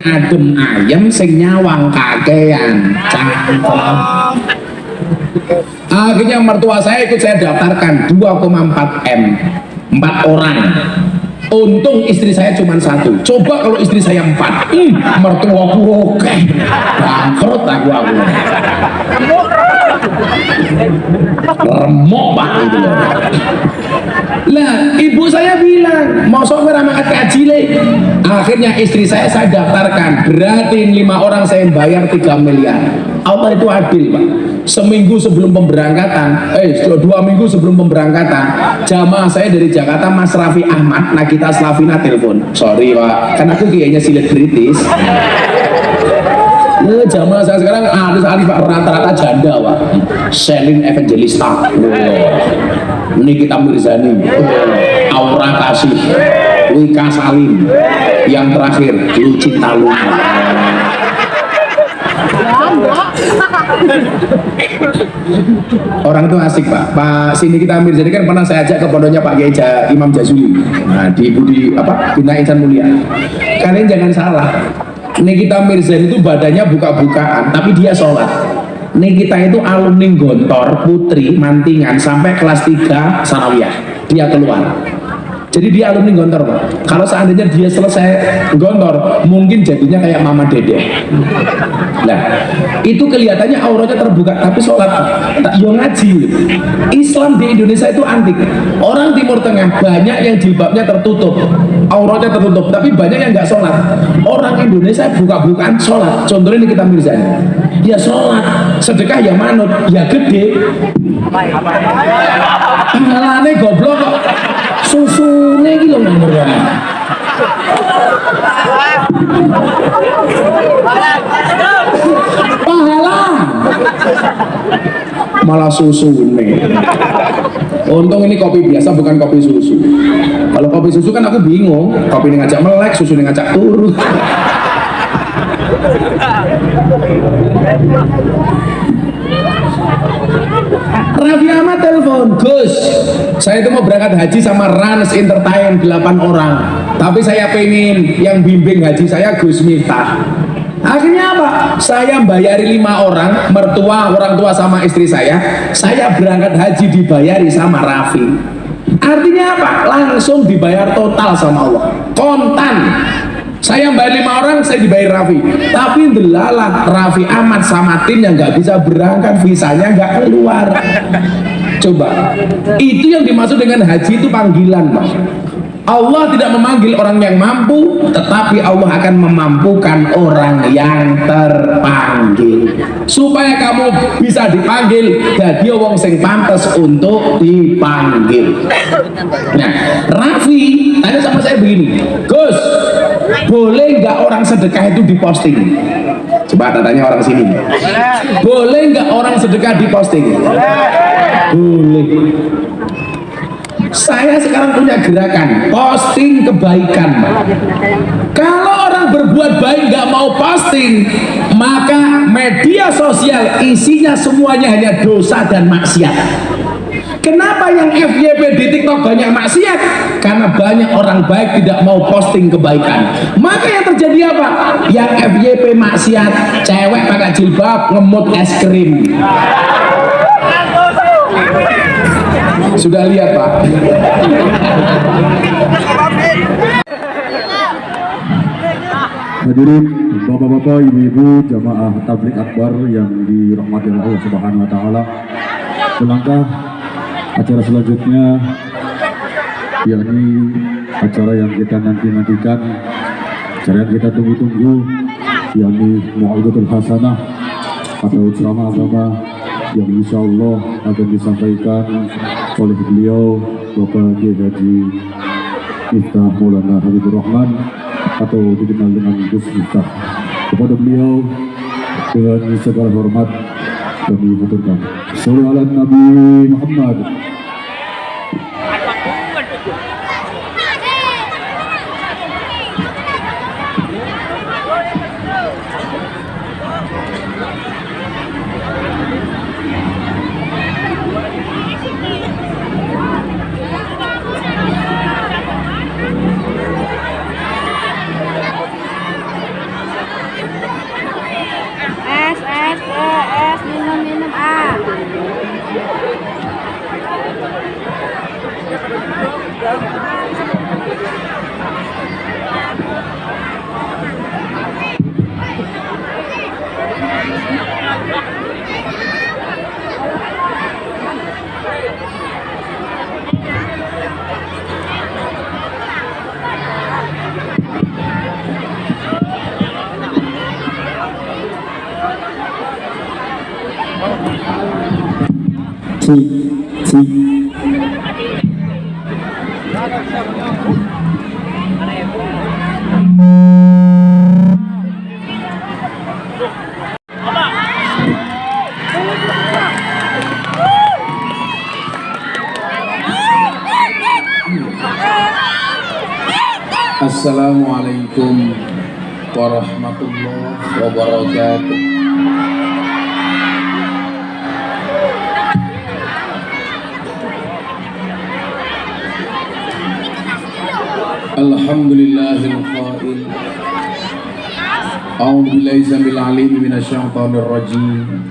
adem ayem sing nyawang kakean cangkem. Akhirnya mertua saya ikut saya daftarkan 2,4 M, 4 orang. Untung istri saya cuma 1. Coba kalau istri saya 4, mertuaku oke, bangkrut aku. Remuk pak itu loh. Lah ibu saya bilang mau sok ngeramat kaji le. Akhirnya istri saya daftarkan, berarti 5 orang saya bayar 3 miliar. Allah itu adil pak. Seminggu sebelum pemberangkatan, 2 minggu sebelum pemberangkatan, jamaah saya dari Jakarta, Mas Raffi Ahmad, Nagita Slavina telepon. Sorry pak, kan aku kayaknya selebritis. Jamaah saya sekarang artis-artis pak, rata-rata janda pak. Selling Evangelista, Nikita Mirzani, Aura Kasih, Wika Salim, yang terakhir Lucinta Luna. Orang itu asik pak. Pak Nikita Mirzani kan pernah saya ajak ke pondoknya Pak Kiai Imam Jazuli. Nah di Bina Insan Mulia. Kalian jangan salah, Nikita Mirzani itu badannya buka-bukaan, tapi dia sholat. Nikita itu alumni Gontor Putri Mantingan sampai kelas 3 sanawiyah. Dia keluar. Jadi dia alumni Gontor pak. Kalau seandainya dia selesai Gontor, mungkin jadinya kayak Mama Dede. Nah, itu kelihatannya auranya terbuka, tapi sholat tak yo ngaji. Islam di Indonesia itu antik. Orang Timur Tengah banyak yang jilbabnya tertutup, auranya tertutup, tapi banyak yang nggak sholat. Orang Indonesia buka-bukaan sholat. Contohnya ini kita Mirzani. Ya sholat, sedekah ya manut, ya gede. Pahalane goblok kok. Susune iki lho nomor. Pahala malah susune. Untung ini kopi biasa bukan kopi susu. Kalau kopi susu kan aku bingung, kopi ini ngajak melek, susu ini ngajak turu. Raffi Ahmad telepon, Gus, saya itu mau berangkat haji sama Rans Entertain 8 orang, tapi saya pengen yang bimbing haji saya Gus Miftah. Akhirnya apa? Saya bayari 5 orang, mertua, orang tua sama istri saya berangkat haji dibayari sama Raffi. Artinya apa? Langsung dibayar total sama Allah, kontan. Saya bayar 5 orang, saya dibayar Raffi. Tapi delalah Raffi Ahmad sama tim yang nggak bisa berangkat, visanya nggak keluar. Coba, itu yang dimaksud dengan haji itu panggilan, Pak. Allah tidak memanggil orang yang mampu, tetapi Allah akan memampukan orang yang terpanggil. Supaya kamu bisa dipanggil, jadi wong sing pantas untuk dipanggil. Nah, Raffi tanya sama saya begini, Gus, boleh nggak orang sedekah itu diposting? Coba tanya orang sini. Boleh nggak orang sedekah diposting? Boleh. Saya sekarang punya gerakan posting kebaikan, Pak. Kalau orang berbuat baik nggak mau posting, maka media sosial isinya semuanya hanya dosa dan maksiat. Kenapa yang FYP di TikTok banyak maksiat? Karena banyak orang baik tidak mau posting kebaikan. Maka yang terjadi apa? Yang FYP maksiat, cewek pakai jilbab ngemut es krim. Sudah lihat Pak? Hadirin bapak-bapak, ibu-ibu, jamaah tabligh akbar yang dirahmati Allah Subhanahu wa taala. Melangkah acara selanjutnya, yakni acara yang kita nantikan, acara yang kita tunggu-tunggu, yakni Mau'izatul Hasanah atau ceramah agama yang insya Allah akan disampaikan oleh beliau Bapak Kiai Haji Miftah Maulana Habibur Rahman atau dikenal dengan Gus Miftah. Kepada beliau dengan segala hormat kami haturkan. Sallu ala Nabi Muhammad. Si, si. Assalamualaikum warahmatullahi wabarakatuh. Alhamdulillahil qail. A'udzu billahi samil alim minasyaitonir rajim.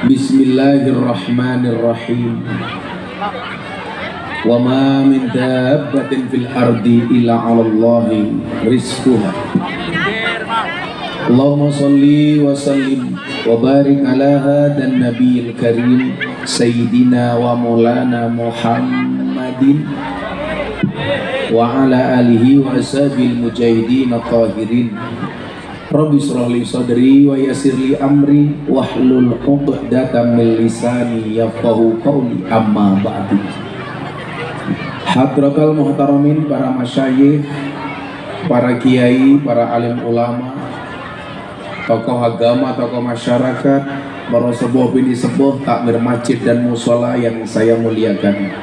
Bismillahirrahmanirrahim. Wa ma min dabbatin fil ardi illa 'alallahi rizquha. Allahumma shalli wa sallim wa barik ala hadan nabiyil karim sayyidina wa maulana Muhammadin wa ala alihi wa ashabil mujahidin tahirin. Rabbi shrah li sadri wa yassir li amri wahlul 'uqdatam min lisani yafqahu qawli, amma ba'du. Hadratal muhtaramin, para masyayikh, para kiai, para alim ulama, tokoh agama, tokoh masyarakat, para sepuh bini sepuh, takmir masjid dan musola yang saya muliakan,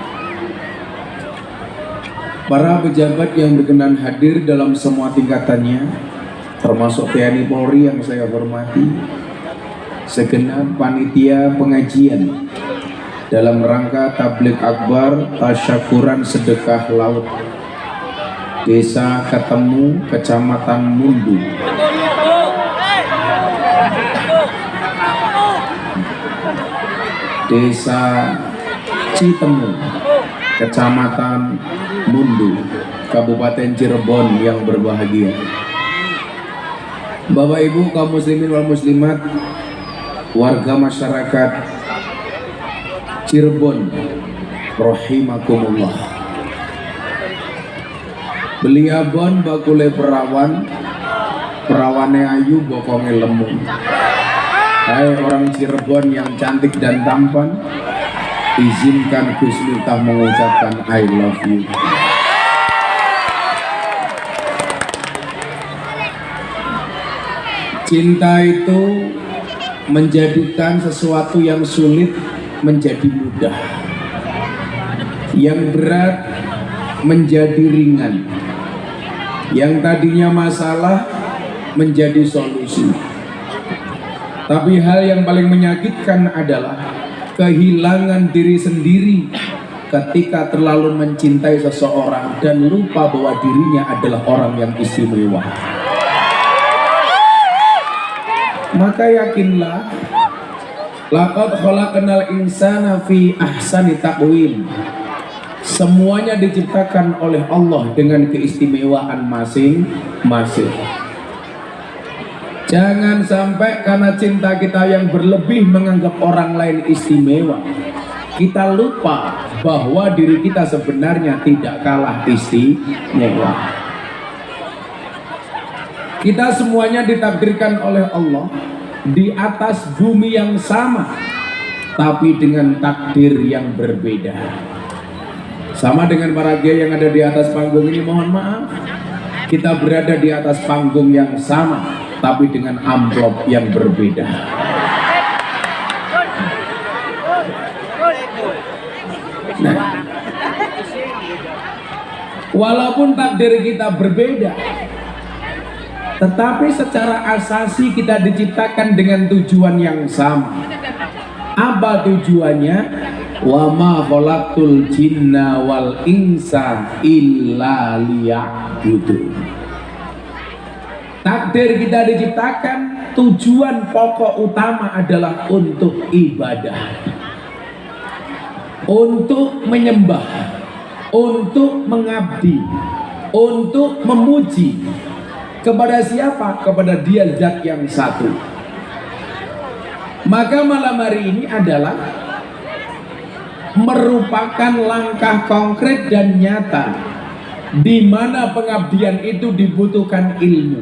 para pejabat yang berkenan hadir dalam semua tingkatannya, termasuk TNI Polri yang saya hormati, segenap panitia pengajian dalam rangka tabligh akbar tasyakuran sedekah laut Desa Ketemu, Kecamatan Mundu, Desa Citemu, Kecamatan Mundu, Kabupaten Cirebon yang berbahagia. Bapak Ibu kaum muslimin wal muslimat, warga masyarakat Cirebon rahimakumullah. Beliabon bakule perawan, perawane ayu bokonge lemu. Hai orang Cirebon yang cantik dan tampan, izinkan Gus Miftah mengucapkan I love you. Cinta itu menjadikan sesuatu yang sulit menjadi mudah, yang berat menjadi ringan, yang tadinya masalah menjadi solusi. Tapi hal yang paling menyakitkan adalah kehilangan diri sendiri ketika terlalu mencintai seseorang dan lupa bahwa dirinya adalah orang yang istimewa. Maka yakinlah, laqad khalaqnal insana fi ahsani taqwim. Semuanya diciptakan oleh Allah dengan keistimewaan masing-masing. Jangan sampai karena cinta kita yang berlebih menganggap orang lain istimewa, kita lupa bahwa diri kita sebenarnya tidak kalah istimewa. Kita semuanya ditakdirkan oleh Allah di atas bumi yang sama, tapi dengan takdir yang berbeda. Sama dengan para kiai yang ada di atas panggung ini, mohon maaf, kita berada di atas panggung yang sama, tapi dengan amplop yang berbeda. Nah, walaupun takdir kita berbeda, tetapi secara asasi kita diciptakan dengan tujuan yang sama. Apa tujuannya? Wa ma khalaqtul jinna wal insa illa liya'budun. Takdir kita diciptakan, tujuan pokok utama adalah untuk ibadah, untuk menyembah, untuk mengabdi, untuk memuji. Kepada siapa? Kepada Dia Zat yang satu. Maka malam hari ini adalah merupakan langkah konkret dan nyata di mana pengabdian itu dibutuhkan ilmu,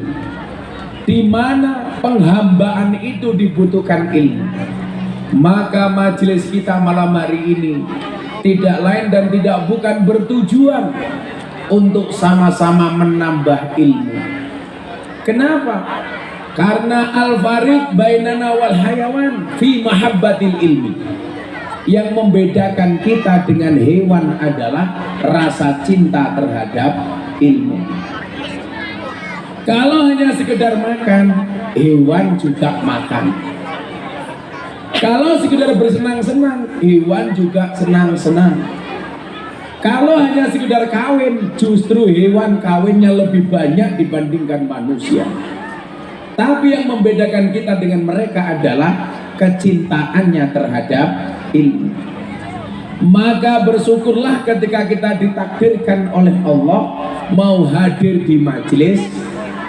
di mana penghambaan itu dibutuhkan ilmu. Maka majelis kita malam hari ini tidak lain dan tidak bukan bertujuan untuk sama-sama menambah ilmu. Kenapa? Karena al-fariq bainana wal hayawan fi mahabbatil ilmi. Yang membedakan kita dengan hewan adalah rasa cinta terhadap ilmu. Kalau hanya sekedar makan, hewan juga makan. Kalau sekedar bersenang-senang, hewan juga senang-senang. Kalau hanya sekedar kawin, justru hewan kawinnya lebih banyak dibandingkan manusia. Tapi yang membedakan kita dengan mereka adalah kecintaannya terhadap ilmu. Maka bersyukurlah ketika kita ditakdirkan oleh Allah mau hadir di majelis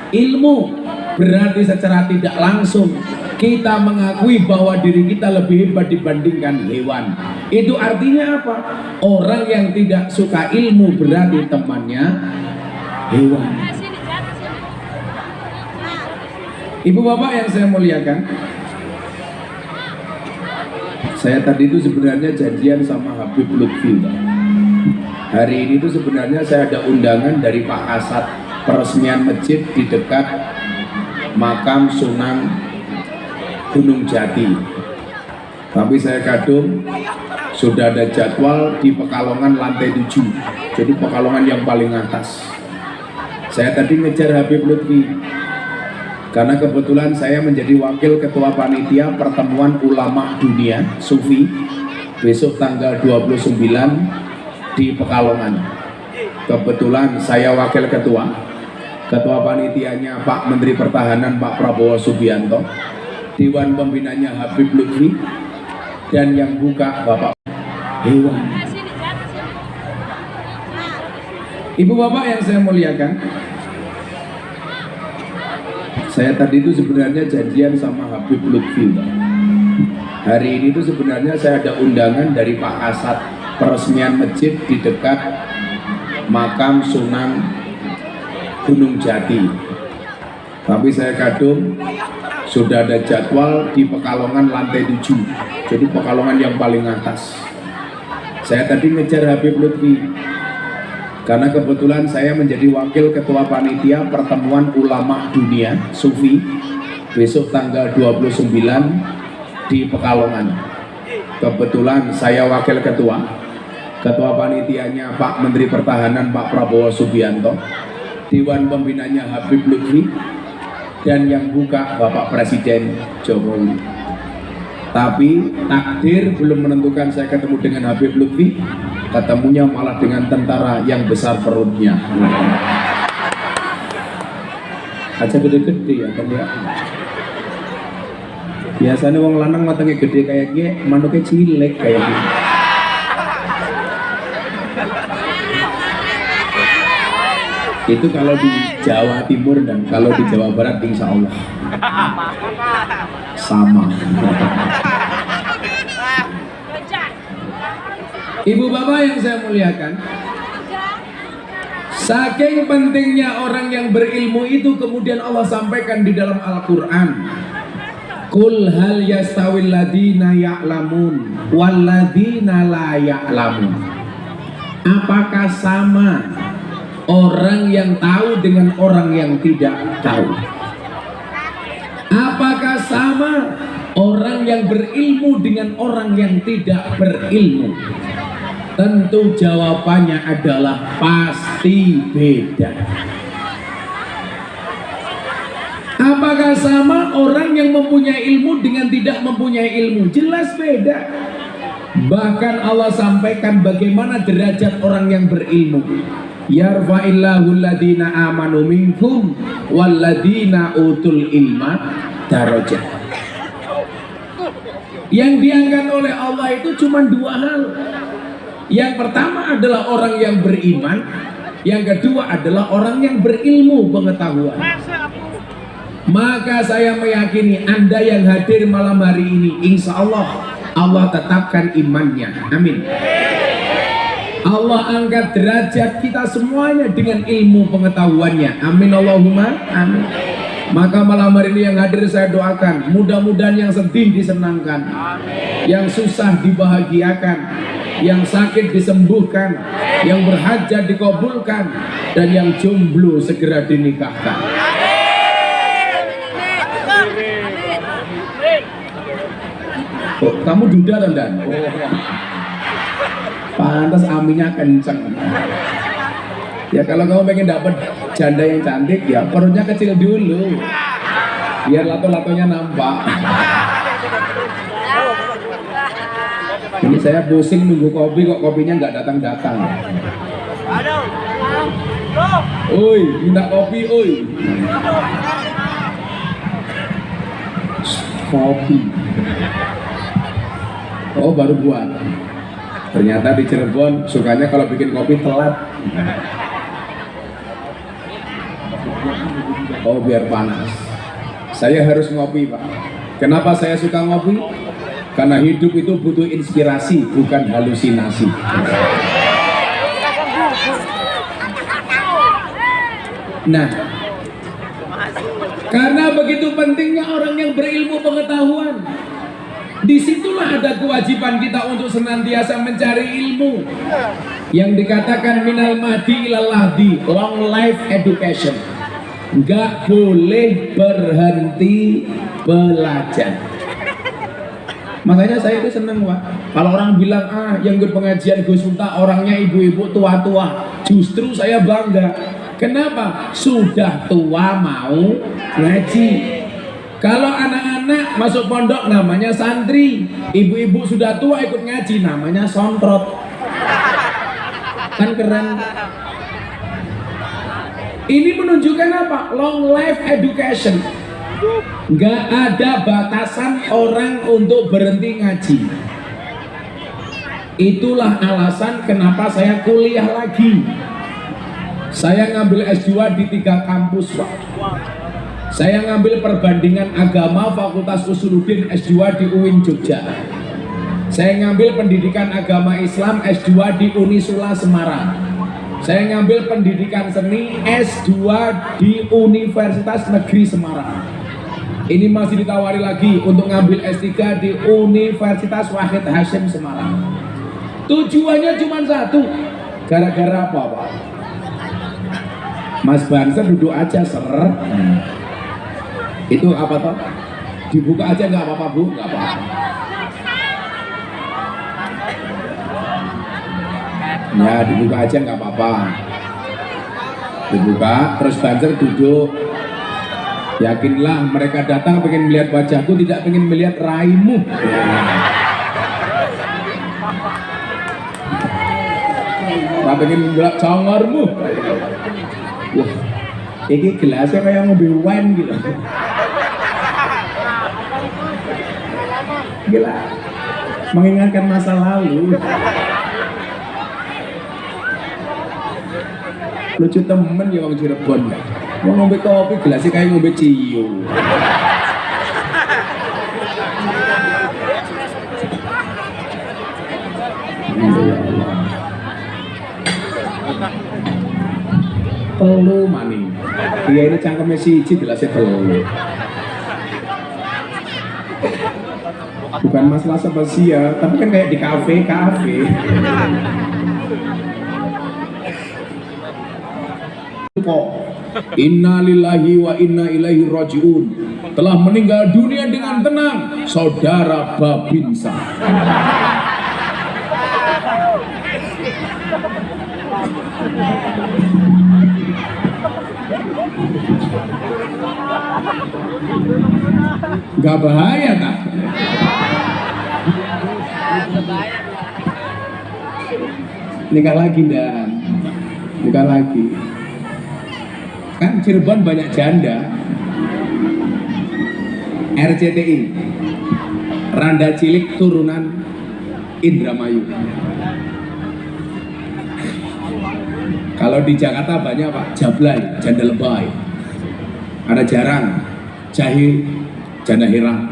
ilmu. Berarti secara tidak langsung kita mengakui bahwa diri kita lebih hebat dibandingkan hewan. Itu artinya apa? Orang yang tidak suka ilmu berarti temannya hewan. Ibu bapak yang saya muliakan, saya tadi itu sebenarnya janjian sama Habib Lutfi. Hari ini itu sebenarnya saya ada undangan dari Pak Asad, peresmian masjid di dekat makam Sunan Gunung Jati. Tapi saya kadung sudah ada jadwal di Pekalongan lantai 7. Jadi Pekalongan yang paling atas. Saya tadi ngejar Habib Lutfi karena kebetulan saya menjadi wakil ketua panitia pertemuan ulama dunia Sufi besok tanggal 29 di Pekalongan. Kebetulan saya wakil ketua panitianya Pak Menteri Pertahanan Pak Prabowo Subianto, Dewan Pembinanya Habib Lutfi, dan yang buka Bapak Hewan. Ibu bapak yang saya muliakan, saya tadi itu sebenarnya janjian sama Habib Lutfi. Hari ini itu sebenarnya saya ada undangan dari Pak Asad, peresmian masjid di dekat makam Sunan Gunung Jati. Tapi saya kadung sudah ada jadwal di Pekalongan lantai 7. Jadi Pekalongan yang paling atas. Saya tadi ngejar Habib Lutfi karena kebetulan saya menjadi wakil ketua panitia pertemuan ulama dunia Sufi besok tanggal 29 di Pekalongan. Kebetulan saya wakil ketua panitianya Pak Menteri Pertahanan Pak Prabowo Subianto, Dewan Pembinanya Habib Lutfi, dan yang buka Bapak Presiden Jokowi. Tapi takdir belum menentukan saya ketemu dengan Habib Lutfi, ketemunya malah dengan tentara yang besar perutnya. Aja gede-gede ya kan ya. Biasanya wong lanang matangnya gede kayak gini, manuknya cilik kayak gini. Itu kalau di Jawa Timur, dan kalau di Jawa Barat insya Allah sama. Ibu bapak yang saya muliakan, saking pentingnya orang yang berilmu itu kemudian Allah sampaikan di dalam Al-Quran, Qul hal yastawil ladina ya'lamun wal ladina la ya'lamun. Apakah sama orang yang tahu dengan orang yang tidak tahu? Apakah sama orang yang berilmu dengan orang yang tidak berilmu? Tentu jawabannya adalah pasti beda. Apakah sama orang yang mempunyai ilmu dengan tidak mempunyai ilmu? Jelas beda. Bahkan Allah sampaikan bagaimana derajat orang yang berilmu. Yarfa'illahu alladhina amanu minkum walladhina utul ilma darajat. Yang diangkat oleh Allah itu cuma dua hal. Yang pertama adalah orang yang beriman, yang kedua adalah orang yang berilmu pengetahuan. Maka saya meyakini Anda yang hadir malam hari ini, insya Allah Allah tetapkan imannya. Amin. Allah angkat derajat kita semuanya dengan ilmu pengetahuannya. Amin Allahumma amin. Maka malam hari ini yang hadir saya doakan, mudah-mudahan yang sedih disenangkan, yang susah dibahagiakan, yang sakit disembuhkan, yang berhajat dikabulkan, dan yang jomblo segera dinikahkan. Oh, kamu duda dan pantas aminnya kenceng. Ya kalau kamu pengen dapat janda yang cantik, ya perutnya kecil dulu, biar lato-latonya nampak. Ini saya pusing nunggu kopi, kok kopinya nggak datang-datang. Oi, minta kopi, oi. Kopi. Oh, baru buat. Ternyata di Cirebon sukanya kalau bikin kopi telat. Oh, biar panas. Saya harus ngopi, Pak. Kenapa saya suka ngopi? Karena hidup itu butuh inspirasi, bukan halusinasi. Nah, karena begitu pentingnya orang yang berilmu pengetahuan, disitulah ada kewajiban kita untuk senantiasa mencari ilmu yang dikatakan minal mahdi ilal lahdi, long life education. Nggak boleh berhenti belajar. Makanya saya itu seneng, Pak. Kalau orang bilang yang ikut pengajian Gus Miftah orangnya ibu-ibu tua-tua, justru saya bangga. Kenapa? Sudah tua mau ngaji. Kalau anak-anak masuk pondok namanya santri, ibu-ibu sudah tua ikut ngaji namanya sontrot. Kan keren. Ini menunjukkan apa? Long life education. Nggak ada batasan orang untuk berhenti ngaji. Itulah alasan kenapa saya kuliah lagi. Saya ngambil S2 di 3 kampus, Pak. Saya ngambil perbandingan agama Fakultas Usuluddin S2 di UIN Jogja. Saya ngambil pendidikan agama Islam S2 di Unisula Semarang. Saya ngambil pendidikan seni S2 di Universitas Negeri Semarang. Ini masih ditawari lagi untuk ngambil S3 di Universitas Wahid Hasyim Semarang. Tujuannya cuma satu. Gara-gara apa, Pak? Mas Banser duduk aja seret. Itu apa toh? Dibuka aja nggak apa-apa, Bu? Nggak apa-apa. Ya, dibuka aja nggak apa-apa. Dibuka, terus Banser duduk. Yakinlah mereka datang pengen melihat wajahku, tidak pengen melihat raimu. Nggak pengen melihat congormu. Wah, ini gelasnya kayak ngombe wine gitu. Gila, mengingatkan masa lalu. Lucu temen ya orang Cirebon. Mau ngombe kopi gelasnya kayak ngombe ciu. Ya Allah. Telu maning. Iya ini cangkemnya siji gelasnya telu. Bukan masalah spesial, tapi kan kayak di kafe. Kok inna lillahi wa inna ilaihi rajiun, telah meninggal dunia dengan tenang saudara Babinsa. Gak bahaya tak? Nikah lagi dan nikah lagi. Kan Cirebon banyak janda. RCTI, Randa Cilik turunan Indramayu. Kalau di Jakarta banyak, Pak, Jablay, janda lebay. Ada jarang, Jahe, janda herang.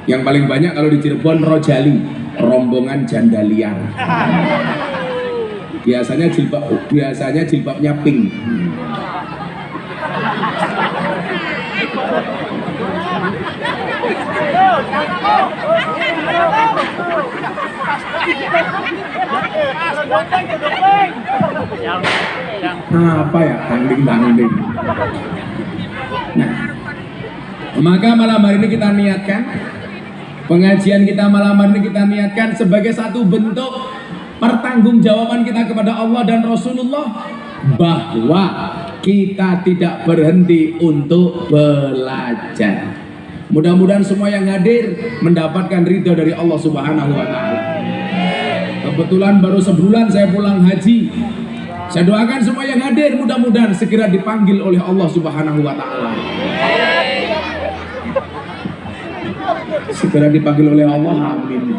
Yang paling banyak kalau di Cirebon Rojali, rombongan janda liar. Biasanya jilbabnya pink. Apa ya, tanding. Nah, maka malam hari ini kita niatkan, pengajian kita malam hari ini kita niatkan sebagai satu bentuk pertanggungjawaban kita kepada Allah dan Rasulullah bahwa kita tidak berhenti untuk belajar. Mudah-mudahan semua yang hadir mendapatkan ridho dari Allah Subhanahu wa Ta'ala. Kebetulan baru sebulan saya pulang haji. Saya doakan semua yang hadir mudah-mudahan segera dipanggil oleh Allah Subhanahu wa Ta'ala. Segera dipanggil oleh Allah, amin.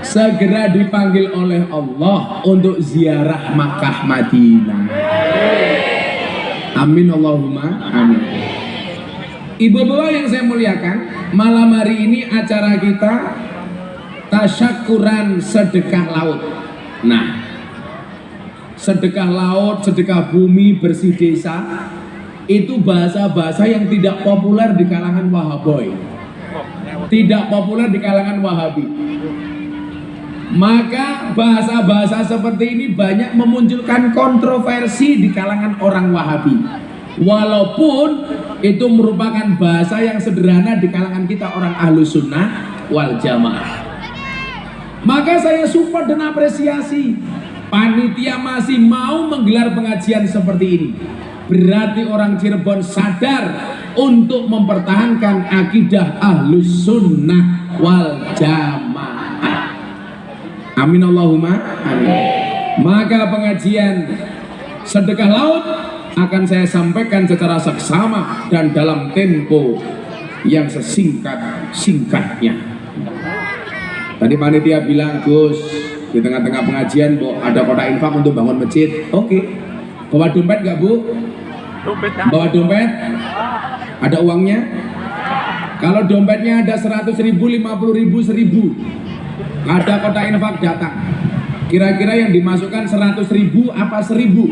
Segera dipanggil oleh Allah untuk ziarah Makkah Madinah. Amin Allahumma amin. Ibu bapak yang saya muliakan, malam hari ini acara kita tasyakuran sedekah laut. Nah, sedekah laut, sedekah bumi, bersih desa itu bahasa-bahasa yang tidak populer di kalangan Wahaboy, tidak populer di kalangan Wahabi. Maka bahasa-bahasa seperti ini banyak memunculkan kontroversi di kalangan orang Wahabi. Walaupun itu merupakan bahasa yang sederhana di kalangan kita orang Ahlus Sunnah wal Jamaah. Maka saya support dan apresiasi panitia masih mau menggelar pengajian seperti ini. Berarti orang Cirebon sadar untuk mempertahankan akidah Ahlus Sunnah wal Jamaah. Amin Allahumma amin. Maka pengajian sedekah laut akan saya sampaikan secara seksama dan dalam tempo yang sesingkat-singkatnya. Tadi panitia bilang, Gus, di tengah-tengah pengajian ada kotak infak untuk bangun masjid. Oke. Bawa dompet gak Bu? Bawa dompet? Ada uangnya? Kalau dompetnya ada 100.000, 50.000, 1.000, ada kotak infak datang. Kira-kira yang dimasukkan 100.000 apa 1.000?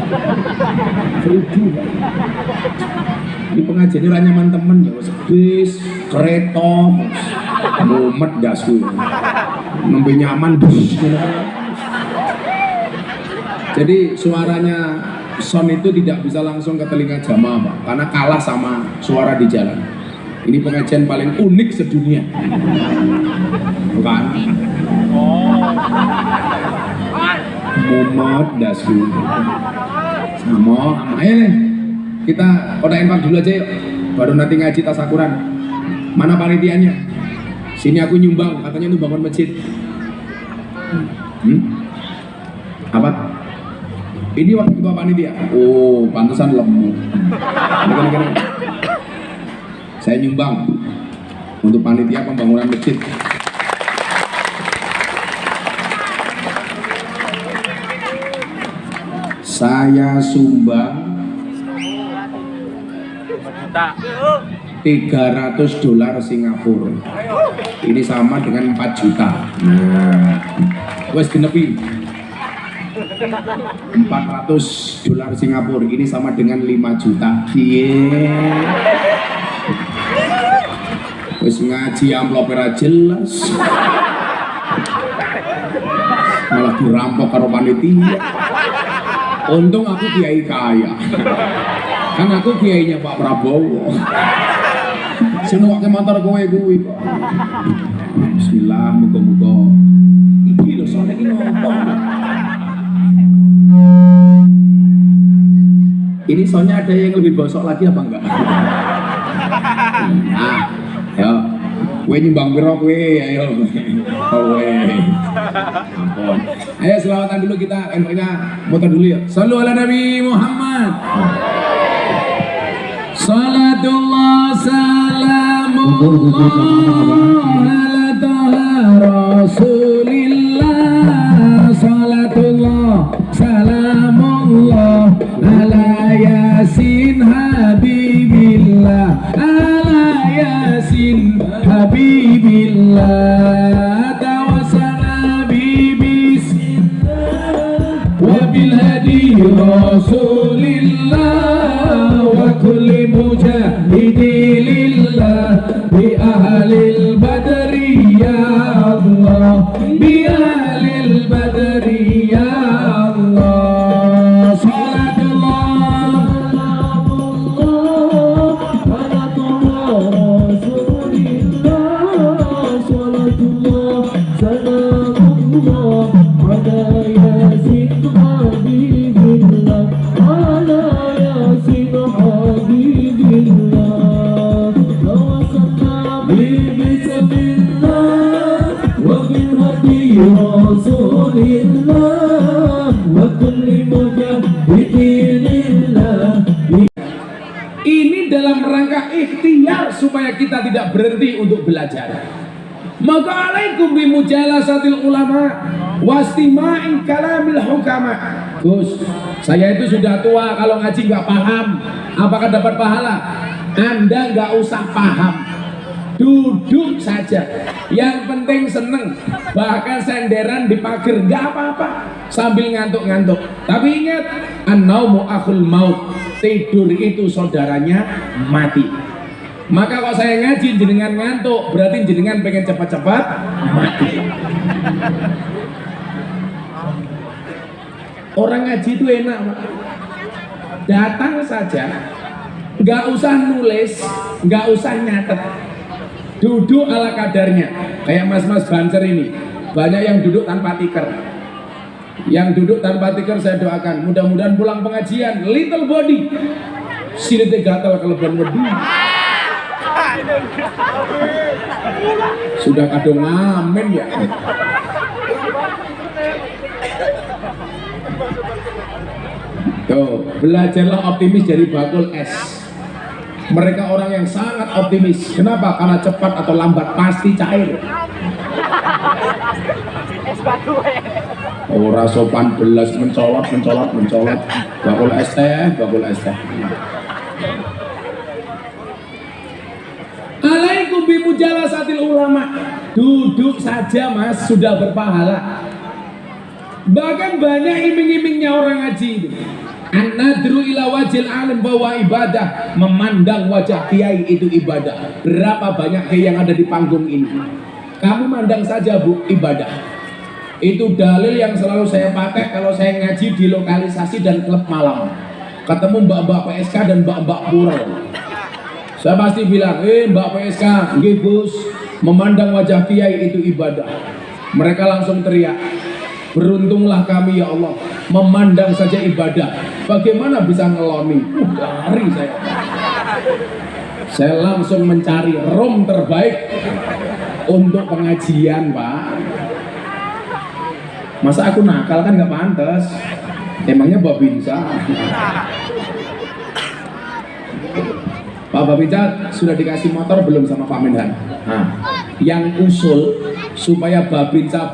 1.000. Di pengajian ini nyaman temen ya, bis, kereta, mumet dasu, nembe nyaman dus. Jadi suaranya sound itu tidak bisa langsung ke telinga jamaah, Pak, karena kalah sama suara di jalan. Ini pengajian paling unik sedunia. Bukan? Mumet dasu. Sama, ayo nih. Kita kodak infak dulu aja yuk. Baru nanti ngaji tasakuran. Mana panitianya? Sini aku nyumbang, katanya untuk bangun masjid. Apa? Ini waktu ketua panitia. Oh, pantesan lemu. Saya nyumbang untuk panitia pembangunan masjid. Saya sumbang $300 Singapura. Ini sama dengan 4 juta. Nah, wes genepi. $400 Singapura. Ini sama dengan 5 juta. Wes ngaji amplop ora jelas. Malah dirampok karo panitia. Untung aku kiai kaya. Kan aku kiainya Pak Prabowo. Seneng motor kowe kuwi. Bismillah, muga-muga. Iki lho soalnya iki ngomong. Ini soalnya ada yang lebih bosok lagi apa enggak? Nah, yo. Kowe nyumbang piro kowe? Ayo. Kowe. Ampun. Ayo selawatan dulu kita, enaknya motor dulu ya. Shallu ala Nabi Muhammad. Salatullah salamullah ala taha Rasulillah. Salatullah salamullah ala Yasin Habibillah. Ala Yasin Habibillah. Tawassala bismillah wa bil hadi Rasulillah wa kulli mujahidi lillah. بأهل البدر يا الله بأهل البدر يا الله صلاة الله صلاة الله رسول الله صلاة الله سلام الله على ياسين حبيب الله على ياسين حبيب الله توسلنا بسم الله وبالهدي رسول الله وكل مجاهد لله. Ini dalam rangka ikhtiar supaya kita tidak berhenti untuk belajar. Maka alaikum bimujalasatil ulama wastima'i kalamil hukama. Gus, saya itu sudah tua, kalau ngaji nggak paham, apakah dapat pahala? Anda nggak usah paham, duduk saja. Yang penting seneng, bahkan senderan di pagar nggak apa-apa sambil ngantuk-ngantuk. Tapi ingat, an-naumu akhul maut, tidur itu saudaranya mati. Maka kalau saya ngaji jenengan ngantuk, berarti jenengan pengen cepat-cepat mati. Orang ngaji itu enak, Pak. Datang saja, nggak usah nulis, nggak usah nyatet, duduk ala kadarnya. Kayak mas-mas banser ini, banyak yang duduk tanpa tiker. Yang duduk tanpa tiker saya doakan, mudah-mudahan pulang pengajian little body, silite gatal kelebihan wedi. Sudah kadung ngamen ya. Tuh, belajarlah optimis dari bakul es. Mereka orang yang sangat optimis. Kenapa? Karena cepat atau lambat pasti cair. Ora sopan belas mencolot. Bakul es teh. Alaikum bimujalasatil ulama. Duduk saja mas, sudah berpahala. Bahkan banyak iming-imingnya orang ngaji itu. An-nadru ila wajil alim bahwa ibadah. Memandang wajah kiai itu ibadah. Berapa banyak kiai yang ada di panggung ini? Kamu mandang saja bu, ibadah. Itu dalil yang selalu saya pakai kalau saya ngaji di lokalisasi dan klub malam. Ketemu mbak-mbak PSK dan mbak-mbak pura. Saya pasti bilang, Mbak PSK, nggih Gus, memandang wajah kiai itu ibadah. Mereka langsung teriak, beruntunglah kami ya Allah, memandang saja ibadah. Bagaimana bisa ngeloni? Lari saya. Saya langsung mencari room terbaik untuk pengajian, Pak. Masa aku nakal kan nggak pantas. Emangnya Babinsa? Pak Babinsa sudah dikasih motor belum sama Pak Menhan? Nah, yang usul supaya Babinsa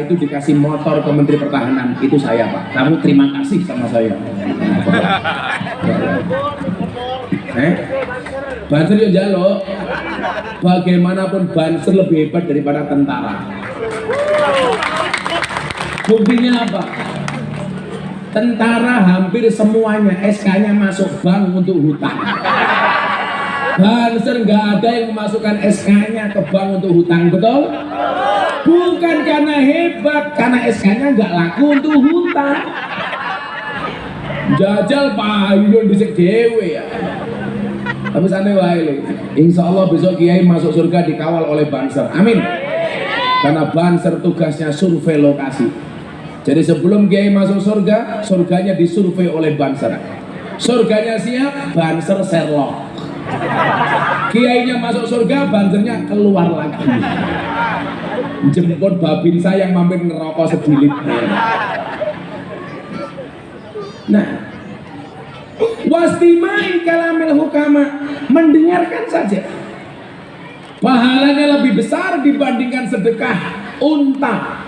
itu dikasih motor ke Menteri Pertahanan itu saya Pak. Kamu terima kasih sama saya. Banser yuk jalo. Bagaimanapun Banser lebih hebat daripada tentara. Buktinya apa? Tentara hampir semuanya SK-nya masuk bank untuk hutang. Banser nggak ada yang memasukkan SK-nya ke bank untuk hutang, betul? Bukan karena hebat, karena SK-nya nggak laku untuk hutang. Jajal payung di dewe ya. Tapi sana wae, insya Allah besok Kiai masuk surga dikawal oleh Banser. Amin. Karena Banser tugasnya survei lokasi. Jadi sebelum Kiai masuk surga, surganya disurvei oleh Banser. Surganya siap, Banser Sherlock. Kiainya masuk surga, Bansernya keluar lagi. Jemput Babinsa yang mampir ngerokok sebilit. Nah, wastimai kalamil hukama, mendengarkan saja. Pahalanya lebih besar dibandingkan sedekah unta.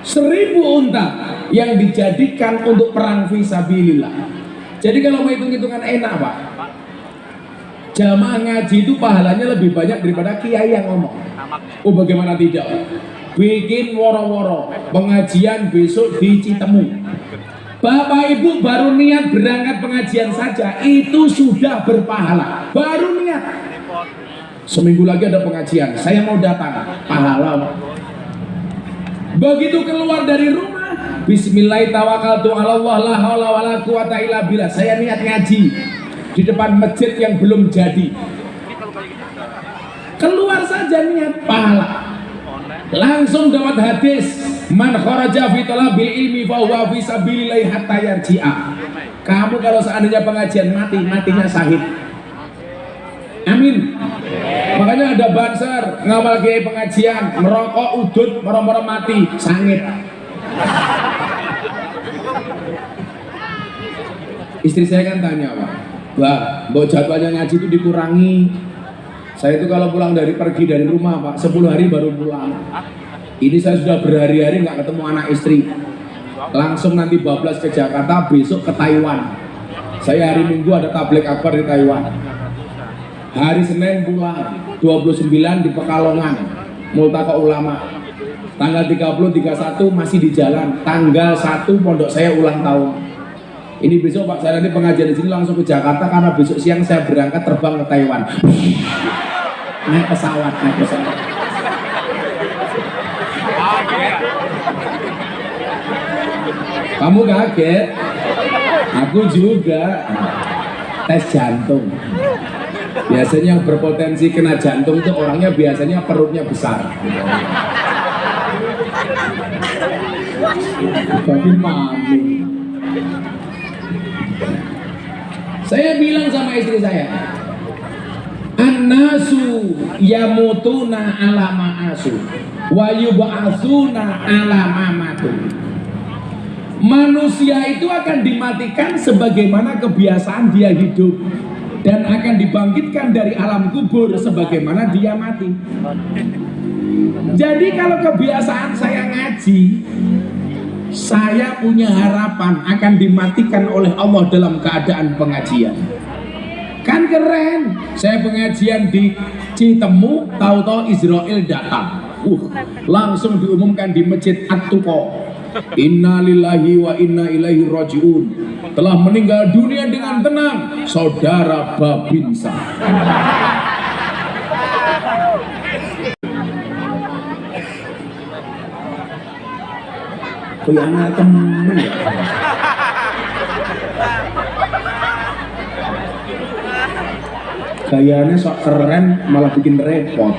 1000 unta yang dijadikan untuk perang fisabilillah. Jadi kalau mau hitung-hitungan enak Pak, jamaah ngaji itu pahalanya lebih banyak daripada kiai yang ngomong. Oh bagaimana tidak? Bikin woro-woro pengajian besok di Citemu. Bapak Ibu baru niat berangkat pengajian saja itu sudah berpahala. Baru niat. seminggu lagi ada pengajian, saya mau datang, pahala. Begitu keluar dari rumah, bismillah tawakkaltu 'ala Allah la haula wala quwata illa billah, saya niat ngaji di depan masjid yang belum jadi. Keluar saja niat, pahala. Langsung dapat hadis, man kharaja fi talabil ilmi fa huwa fi sabilillah hatta yarji'a. Kamu kalau seandainya pengajian mati, matinya syahid. Amin. Makanya ada banser ngawal kiai pengajian, merokok udut, moro-moro mati, sangit. Istri saya kan tanya, Pak, Mbak, jadwalnya ngaji itu dikurangi. Saya itu kalau pulang pergi dari rumah, Pak, 10 hari baru pulang. Ini saya sudah berhari-hari nggak ketemu anak istri. Langsung nanti bablas ke Jakarta, besok ke Taiwan. Saya hari Minggu ada tabligh akbar di Taiwan. Hari Senin pulang, 29 di Pekalongan, Multaqo Ulama. Tanggal 30, 31 masih di jalan. Tanggal 1 pondok saya ulang tahun. Ini besok Pak, saya nanti pengajian di sini langsung ke Jakarta karena besok siang saya berangkat terbang ke Taiwan. Naik pesawat. Kamu kaget? Aku juga. Tes jantung. Biasanya yang berpotensi kena jantung itu orangnya biasanya perutnya besar. Tapi mami. Saya bilang sama istri saya, an-nasu yamutuna ala ma'asu wa yub'atsuna ala mamatu. Manusia itu akan dimatikan sebagaimana kebiasaan dia hidup, dan akan dibangkitkan dari alam kubur sebagaimana dia mati. Jadi kalau kebiasaan saya ngaji, saya punya harapan akan dimatikan oleh Allah dalam keadaan pengajian. Kan keren. Saya pengajian di Citemu, tahu-tahu Israel datang. Langsung diumumkan di Masjid At-Tuqa. Inna lillahi wa inna ilaihi raji'un. Telah meninggal dunia dengan tenang saudara Babinsa. Kuyana temen ya. Gayanya sok keren malah bikin repot.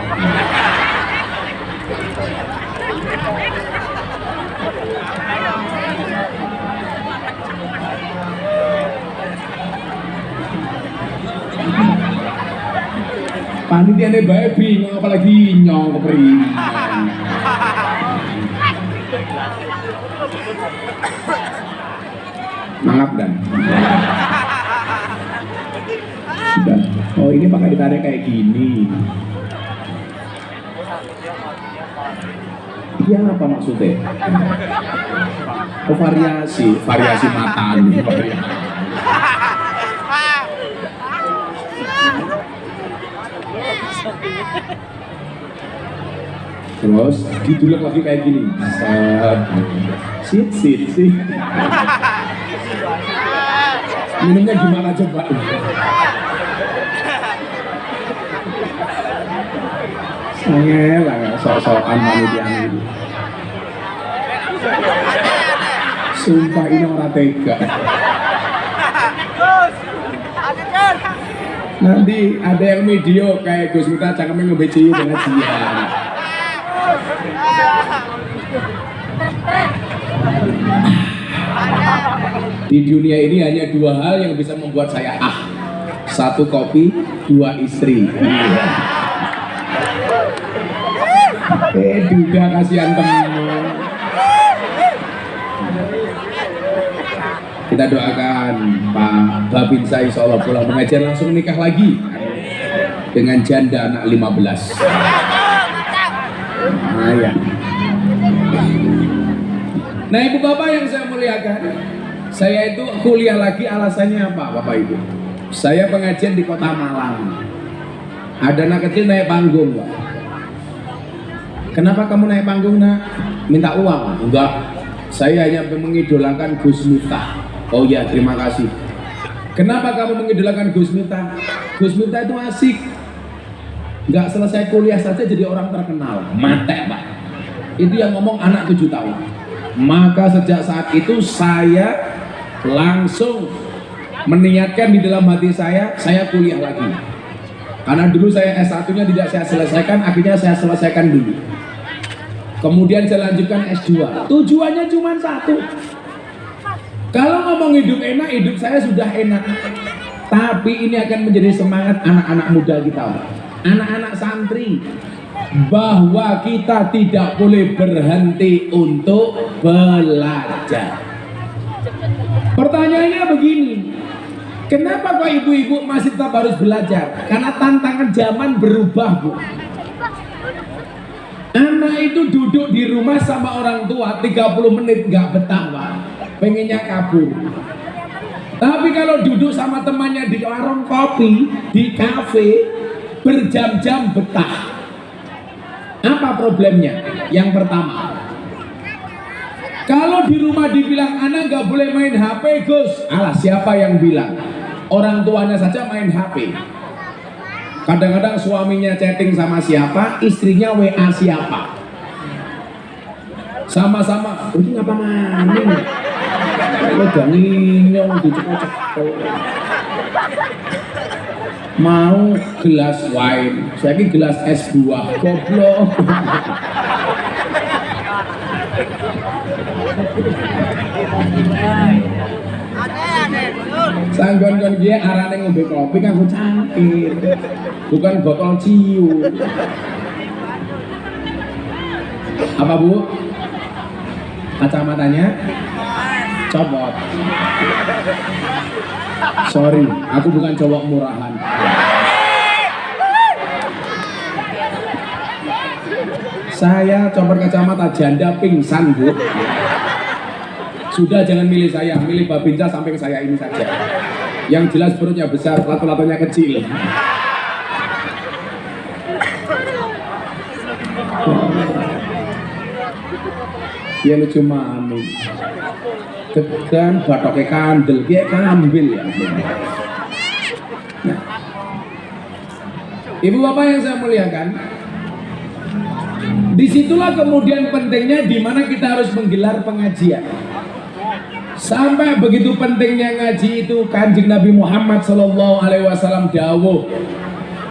Panitia ini baik bingung apalagi nyong keperingan. Mangap dan. Sudah. Oh ini pakai ditarik kayak gini. Iya apa maksudnya? Oh variasi mata nih. Terus didulek lagi kayak gini. Sit. Minumnya gimana coba? Sange lah sok-sokan panitia ini. Sumpah ini orang tega. Nanti ada yang video kayak Gus Miftah cangkemnya ngebeci dengan jian. Di dunia ini hanya dua hal yang bisa membuat saya satu kopi, dua istri. Juga kasihan teman. Kita doakan Pak Babinsa insya Allah pulang mengajar langsung nikah lagi dengan janda anak 15. Ya. Nah ibu bapak yang saya muliakan, saya itu kuliah lagi alasannya apa Bapak Ibu? Saya pengajian di Kota Malang. Ada anak kecil naik panggung, Pak. Kenapa kamu naik panggung nak? Minta uang? Enggak. Saya hanya mengidolakan Gus Miftah. Oh ya terima kasih. Kenapa kamu mengidolakan Gus Miftah? Gus Miftah itu asik. nggak selesai kuliah saja jadi orang terkenal, mate Pak. Itu yang ngomong anak 7 tahun. Maka sejak saat itu saya langsung meniatkan di dalam hati saya kuliah lagi. Karena dulu saya S1-nya tidak saya selesaikan, akhirnya saya selesaikan dulu. Kemudian saya lanjutkan S2. Tujuannya cuma satu. Kalau ngomong hidup enak, hidup saya sudah enak. Tapi ini akan menjadi semangat anak-anak muda kita, anak-anak santri, bahwa kita tidak boleh berhenti untuk belajar. Pertanyaannya begini, kenapa kok ibu-ibu masih tetap harus belajar? Karena tantangan zaman berubah, Bu. Anak itu duduk di rumah sama orang tua 30 menit nggak betah, Pak. Pengennya kabur. Tapi kalau duduk sama temannya di warung kopi, di kafe, berjam-jam betah. Apa problemnya? Yang pertama, kalau di rumah dibilang anak nggak boleh main HP, Gus. Alah, siapa yang bilang? Orang tuanya saja main HP. Kadang-kadang suaminya chatting sama siapa, istrinya WA siapa. Sama-sama, ini ngapa maning? Udah nginyong dicekok-cekok. Mau gelas wine, saya ini gelas es buah, goblok. Sanggon-gon dia arane ngombe kopi kanggo cangkir, bukan botol ciu. Apa Bu? Kacamatanya copot. Sorry, aku bukan cowok murahan. Saya copot kacamata janda pingsan, Bu. Sudah, jangan milih saya, milih Babinsa sampai ke saya ini saja. Yang jelas perutnya besar, lato-latonya kecil. Dia lucu mami. Tekan batoknya kandel, dia kambil ya. Nah. Ibu bapak yang saya muliakan, disitulah kemudian pentingnya di mana kita harus menggelar pengajian. Sampai begitu pentingnya ngaji itu, Kanjeng Nabi Muhammad SAW dawuh,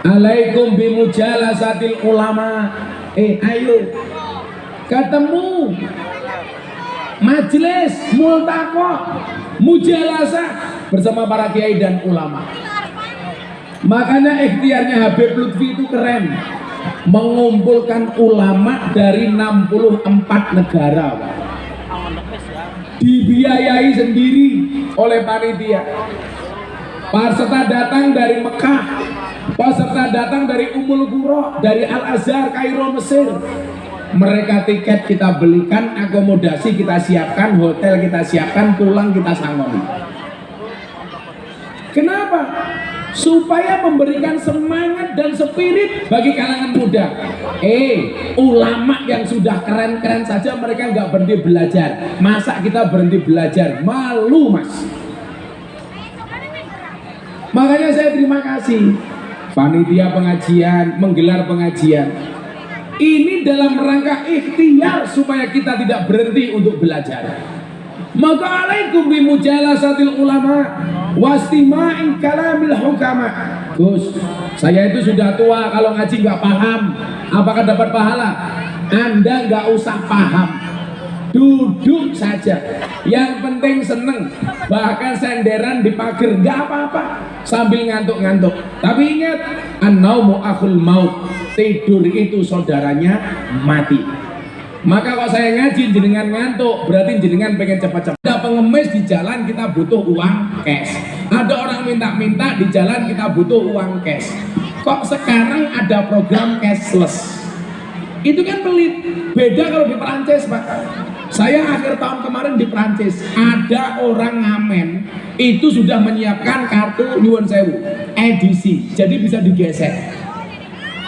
alaikum bimujalasatil ulama. Ayo ketemu majelis multaqo mujalasah bersama para kiai dan ulama. Makanya ikhtiarnya Habib Lutfi itu keren, mengumpulkan ulama dari 64 negara, dibiayai sendiri oleh panitia. Peserta datang dari Mekah, peserta datang dari Ummul Qura, dari Al-Azhar, Kairo, Mesir. Mereka tiket kita belikan, akomodasi kita siapkan, hotel kita siapkan, pulang kita sangoni. Kenapa? Supaya memberikan semangat dan spirit bagi kalangan muda. Ulama yang sudah keren-keren saja mereka nggak berhenti belajar. Masa kita berhenti belajar? Malu, Mas. Makanya saya terima kasih panitia pengajian menggelar pengajian ini dalam rangka ikhtiar supaya kita tidak berhenti untuk belajar. Maka alaikum bimujalasatil ulama wastima'in kalamil hukama. Gus, saya itu sudah tua, kalau ngaji nggak paham, apakah dapat pahala? Anda nggak usah paham, duduk saja. Yang penting seneng, bahkan senderan di pagar nggak apa-apa sambil ngantuk-ngantuk. Tapi ingat, an-naumu akhul maut, tidur itu saudaranya mati. Maka kalau saya ngaji jenengan ngantuk, berarti jenengan pengen cepat-cepat. Ada pengemis di jalan, kita butuh uang cash. Ada orang minta-minta di jalan, kita butuh uang cash. Kok sekarang ada program cashless? Itu kan pelit. Beda kalau di Perancis, Pak. Saya akhir tahun kemarin di Perancis, ada orang ngamen itu sudah menyiapkan kartu nyuwun sewu edisi, jadi bisa digesek.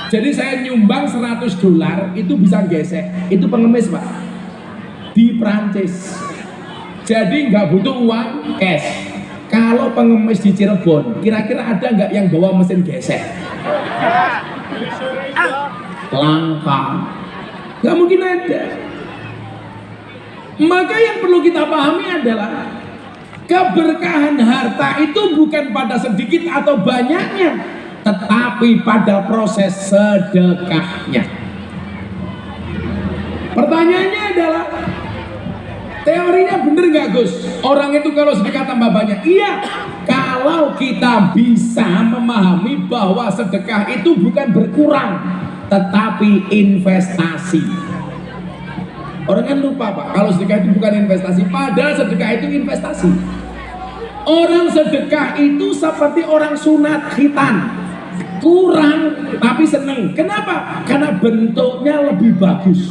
Jadi saya nyumbang $100 itu bisa gesek. Itu pengemis, Pak, di Prancis. Jadi nggak butuh uang cash. Kalau pengemis di Cirebon, kira-kira ada nggak yang bawa mesin gesek? Langka. Nggak mungkin ada. Maka yang perlu kita pahami adalah keberkahan harta itu bukan pada sedikit atau banyaknya, tetapi pada proses sedekahnya. Pertanyaannya adalah, teorinya bener nggak Gus? Orang itu kalau sedekah tambah banyak? Iya, kalau kita bisa memahami bahwa sedekah itu bukan berkurang, tetapi investasi. Orang kan lupa Pak, kalau sedekah itu bukan investasi, padahal sedekah itu investasi. Orang sedekah itu seperti orang sunat khitan, kurang tapi seneng. Kenapa? Karena bentuknya lebih bagus.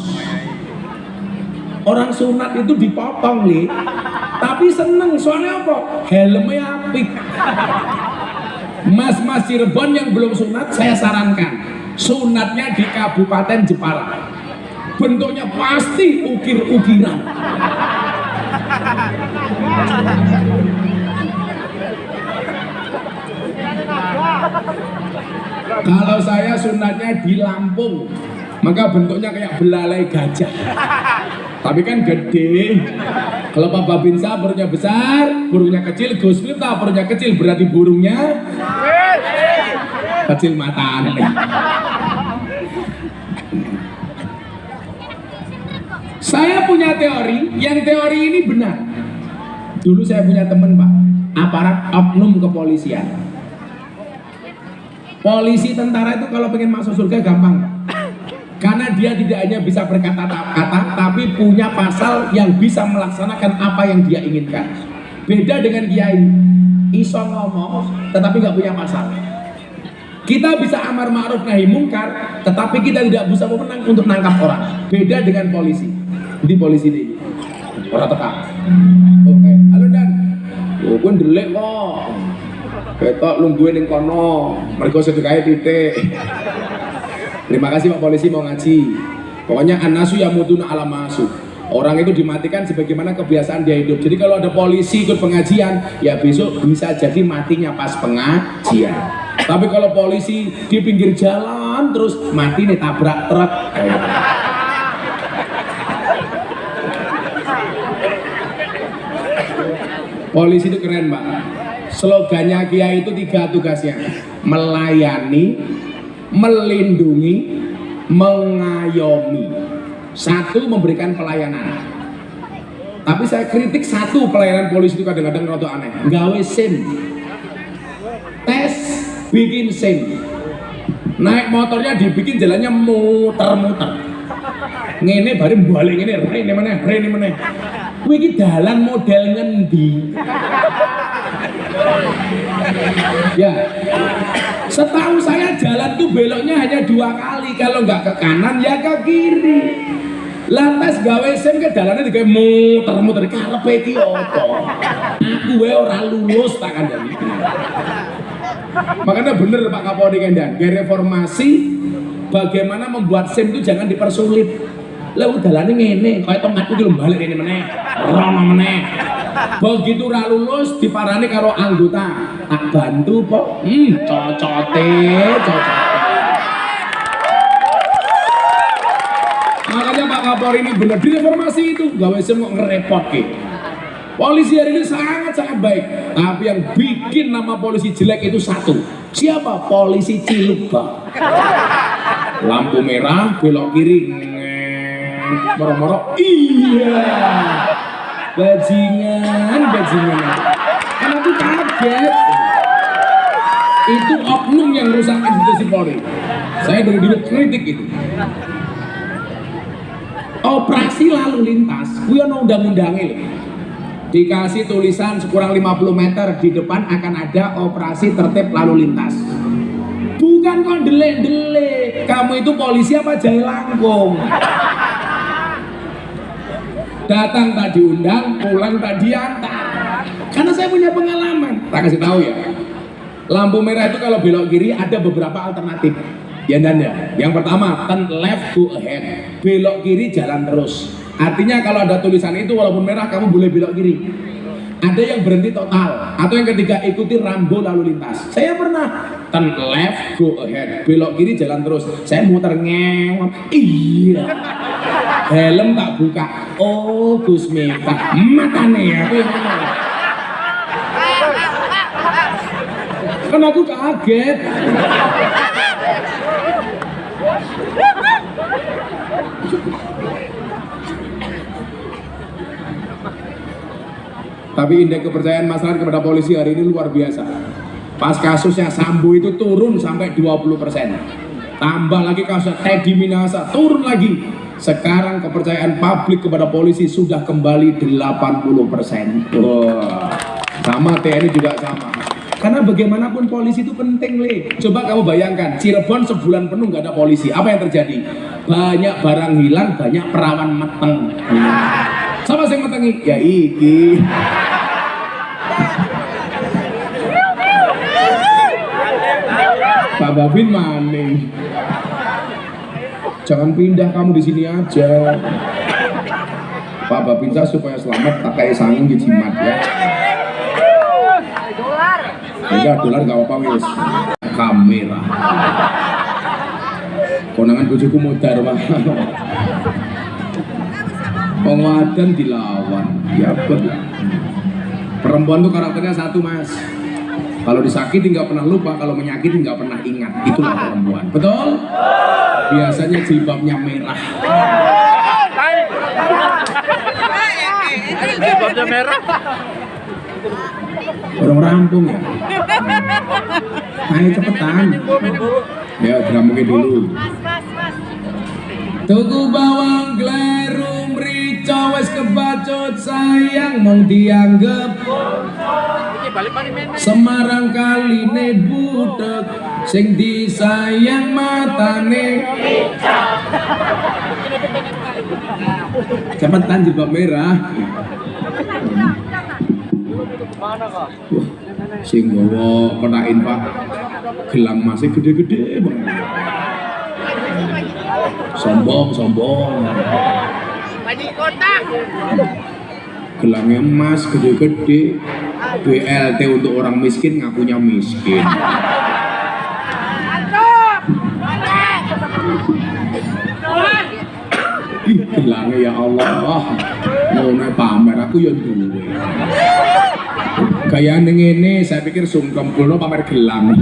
Orang sunat itu dipotong nih, tapi seneng, soalnya apa? Helmnya apik. Mas-mas Cirebon yang belum sunat, saya sarankan sunatnya di Kabupaten Jepara. Bentuknya pasti ukir-ukiran. Kalau saya sunatnya di Lampung, maka bentuknya kayak belalai gajah. Tapi kan gede. Kalau Pak Babinsa burungnya besar, burungnya kecil. Gus Miftah burungnya kecil, berarti burungnya kecil mata aneh. Saya punya teori, yang teori ini benar. Dulu saya punya teman Pak, aparat oknum kepolisian. Polisi tentara itu kalau pengen masuk surga gampang, karena dia tidak hanya bisa berkata-kata, tapi punya pasal yang bisa melaksanakan apa yang dia inginkan. Beda dengan kiai, iso ngomong, tetapi nggak punya pasal. Kita bisa amar ma'ruf nahi mungkar, tetapi kita tidak bisa memenang untuk nangkap orang. Beda dengan polisi. Di polisi ini orang teka. Oke, halo Dan. Yo pun delek kok. Ketok lungguin ning kono. Mergo sedekahe titik. Terima kasih Pak Polisi mau ngaji. Pokoknya anasu yamutuna ala masu. Orang itu dimatikan sebagaimana kebiasaan dia hidup. Jadi kalau ada polisi ikut pengajian, ya besok bisa jadi matinya pas pengajian. Tapi kalau polisi di pinggir jalan terus mati nih tabrak truk. Polisi itu keren Pak. Slogannya Kiai itu 3 tugasnya: melayani, melindungi, mengayomi. 1, memberikan pelayanan. Tapi saya kritik 1 pelayanan polisi itu kadang-kadang rada aneh. Gawe SIM, tes, bikin SIM. Naik motornya dibikin jalannya muter-muter. Ngene bareng balik ngene, rene meneh. Kuwi iki dalan model ngendi? Ya, setahu saya jalan tuh beloknya hanya 2 kali, kalau nggak ke kanan ya ke kiri. Lantas gawe SIM ke dalannya digawe muter-muter, karepe iki apa? Aku wae ora lulus tak kandhani. Makanya bener Pak Kapolri Kendan, reformasi bagaimana membuat SIM itu jangan dipersulit. Lah dalane ngene, kaya tongkatku iki lho balik rene meneh, rono meneh. Begitu ra lulus diparani karo anggota, tak bantu kok. Cocote. Makanya Pak Kapolri ini bener di reformasi itu, gawe SIM kok ngerepotke. Polisi hari ini sangat-sangat baik, tapi yang bikin nama polisi jelek itu 1. Siapa? Polisi Ciluk, lampu merah belok kiri, moro-moro, iya, bajingan. Karena itu kaget. Itu oknum yang rusak institusi Polri. Saya dari dulu kritik itu. Operasi lalu lintas, kuwi ana undang-undange. Dikasih tulisan sekurang 50 meter di depan akan ada operasi tertib lalu lintas. Bukan kok delek-delek. Kamu itu polisi apa jahe langkung? Datang tak diundang, pulang tak diantar. Karena saya punya pengalaman. Tak kasih tahu ya. Lampu merah itu kalau belok kiri ada beberapa alternatif. Ya dan ya. Yang pertama, turn left go ahead. Belok kiri jalan terus. Artinya kalau ada tulisan itu walaupun merah kamu boleh belok kiri. ada yang berhenti total, atau yang ketiga ikuti rambu lalu lintas. Saya pernah turn left, go ahead, belok kiri jalan terus. Saya muter ngeng, iya. Helm tak buka. Oh, Gus Miftah, matane ya. Kan aku kaget. Tapi indeks kepercayaan masyarakat kepada polisi hari ini luar biasa. Pas kasusnya Sambo itu turun sampai 20%. Tambah lagi kasus Teddy Minahasa turun lagi. Sekarang kepercayaan publik kepada polisi sudah kembali 80%. Wah, sama TNI juga sama. Karena bagaimanapun polisi itu penting, Le. Coba kamu bayangkan, Cirebon sebulan penuh nggak ada polisi. Apa yang terjadi? Banyak barang hilang, banyak perawan meteng. Sama sing metengi? Ya iki. Pak Babin maning. Jangan pindah, kamu di sini aja. Pak Babinsa supaya selamat tak kayak sanging di jimat ya. Enggak, dolar gak apa-apa wis. Kamera. Konangan bojoku modar, Pak. Penguatan dilawan. Ya betul. Perempuan tuh karakternya satu, Mas. Kalau disakiti nggak pernah lupa, kalau menyakiti nggak pernah ingat. Itulah perempuan. Betul? Biasanya jilbabnya merah. Jilbabnya merah. Orang rampung ya. Ayo cepetan. Ya, diramukin dulu. Tuku bawang glerum rico wes kebacut sayang mong dianggep Semarang kaline budek sing disayang matane. Cepetan jilbab merah. Mana kok? Sing gowo kenain Pak, gelang masih gede-gede banget. Sombong. Banyak kotak. Gelangnya emas gede-gede. BLT untuk orang miskin ngakunya miskin. Ih, gelangnya ya Allah. Ngono pamer aku ya duwe. Kayak ngene saya pikir sungkem kulo pamer gelang.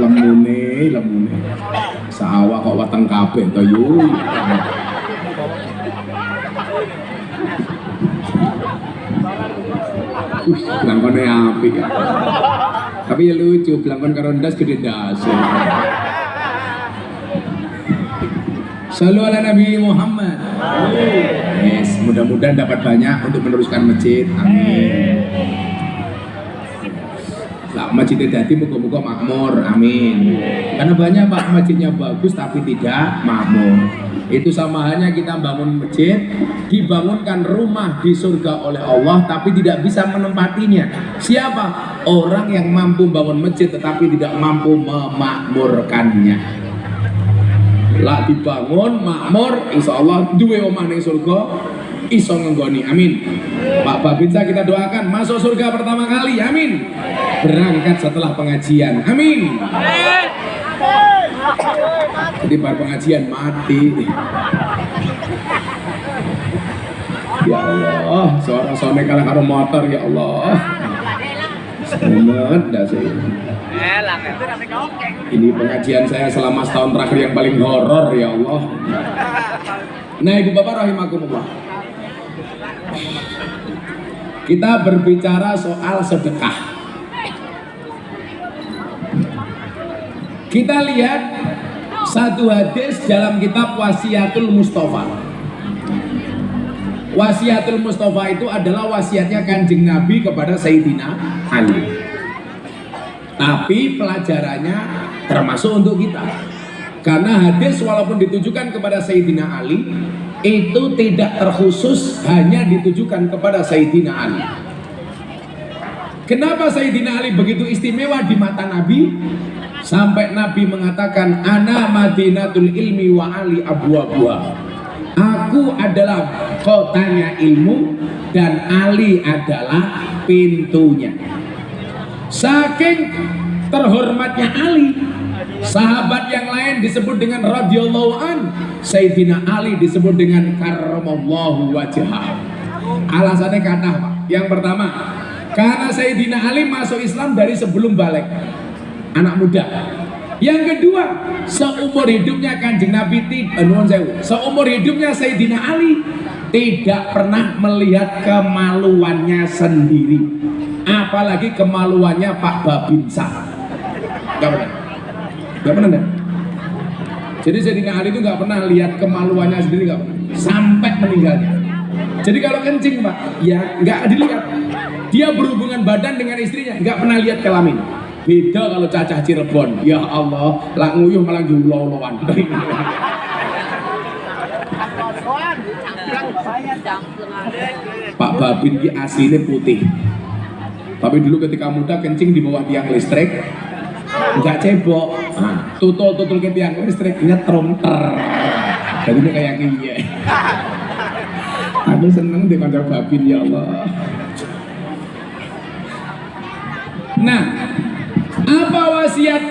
Lemune. Sawah kok wateng kabeh to yu. Belangkone apik. Tapi ya lucu, belangkon karo ndas gede ndas. Shallu ala Nabi Muhammad. Yes, mudah-mudahan dapat banyak untuk meneruskan masjid. Amin. Lah masjidnya jadi muka-muka makmur. Amin. Karena banyak Pak masjidnya bagus tapi tidak makmur. Itu sama halnya kita bangun masjid, dibangunkan rumah di surga oleh Allah tapi tidak bisa menempatinya. Siapa? Orang yang mampu bangun masjid tetapi tidak mampu memakmurkannya. Lah dibangun makmur, insya Allah duwe omah ning surga iso ngenggoni. Amin. Pak Babinsa kita doakan masuk surga pertama kali. Amin. Berangkat setelah pengajian. Amin. Jadi bar pengajian mati. Ya Allah, seorang sonek kalah karo motor ya Allah. Selamat dah saya. Ini pengajian saya selama setahun terakhir yang paling horor ya Allah. Nah ibu bapak rahimakumullah, kita berbicara soal sedekah. Kita lihat satu hadis dalam kitab Wasiatul Mustafa. Wasiatul Mustafa itu adalah wasiatnya Kanjeng Nabi kepada Sayyidina Ali. Tapi pelajarannya termasuk untuk kita. Karena hadis walaupun ditujukan kepada Sayyidina Ali, itu tidak terkhusus hanya ditujukan kepada Sayyidina Ali. Kenapa Sayyidina Ali begitu istimewa di mata Nabi? Sampai Nabi mengatakan, Ana Madinatul Ilmi wa Ali abwabuha. Aku adalah kotanya ilmu, dan Ali adalah pintunya. Saking terhormatnya Ali, sahabat yang lain disebut dengan radhiyallahu an, Sayyidina Ali disebut dengan karramallahu wajhah. Alasannya karena apa? Yang pertama, karena Sayyidina Ali masuk Islam dari sebelum balik, anak muda. Yang kedua, seumur hidupnya Kanjeng Nabi seumur hidupnya Sayyidina Ali tidak pernah melihat kemaluannya sendiri, apalagi kemaluannya Pak Babinsa. Gak pernah. Gak pernah kan? Jadi Sayyidina Ali itu gak pernah lihat kemaluannya sendiri, gak pernah, sampai meninggalnya. Jadi kalau kencing Pak, ya gak dilihat. Dia berhubungan badan dengan istrinya, gak pernah lihat kelamin. Beda kalau cacah Cirebon, ya Allah, lak nguyuh malah julo-loan. Pak Babin ki aslinya putih, tapi dulu ketika muda kencing di bawah tiang listrik, nggak cebok, tutul ke tiang listrik nyetrum jadi ini kayak gini. Aku seneng dengan Babin, ya Allah. Nah, apa wasiat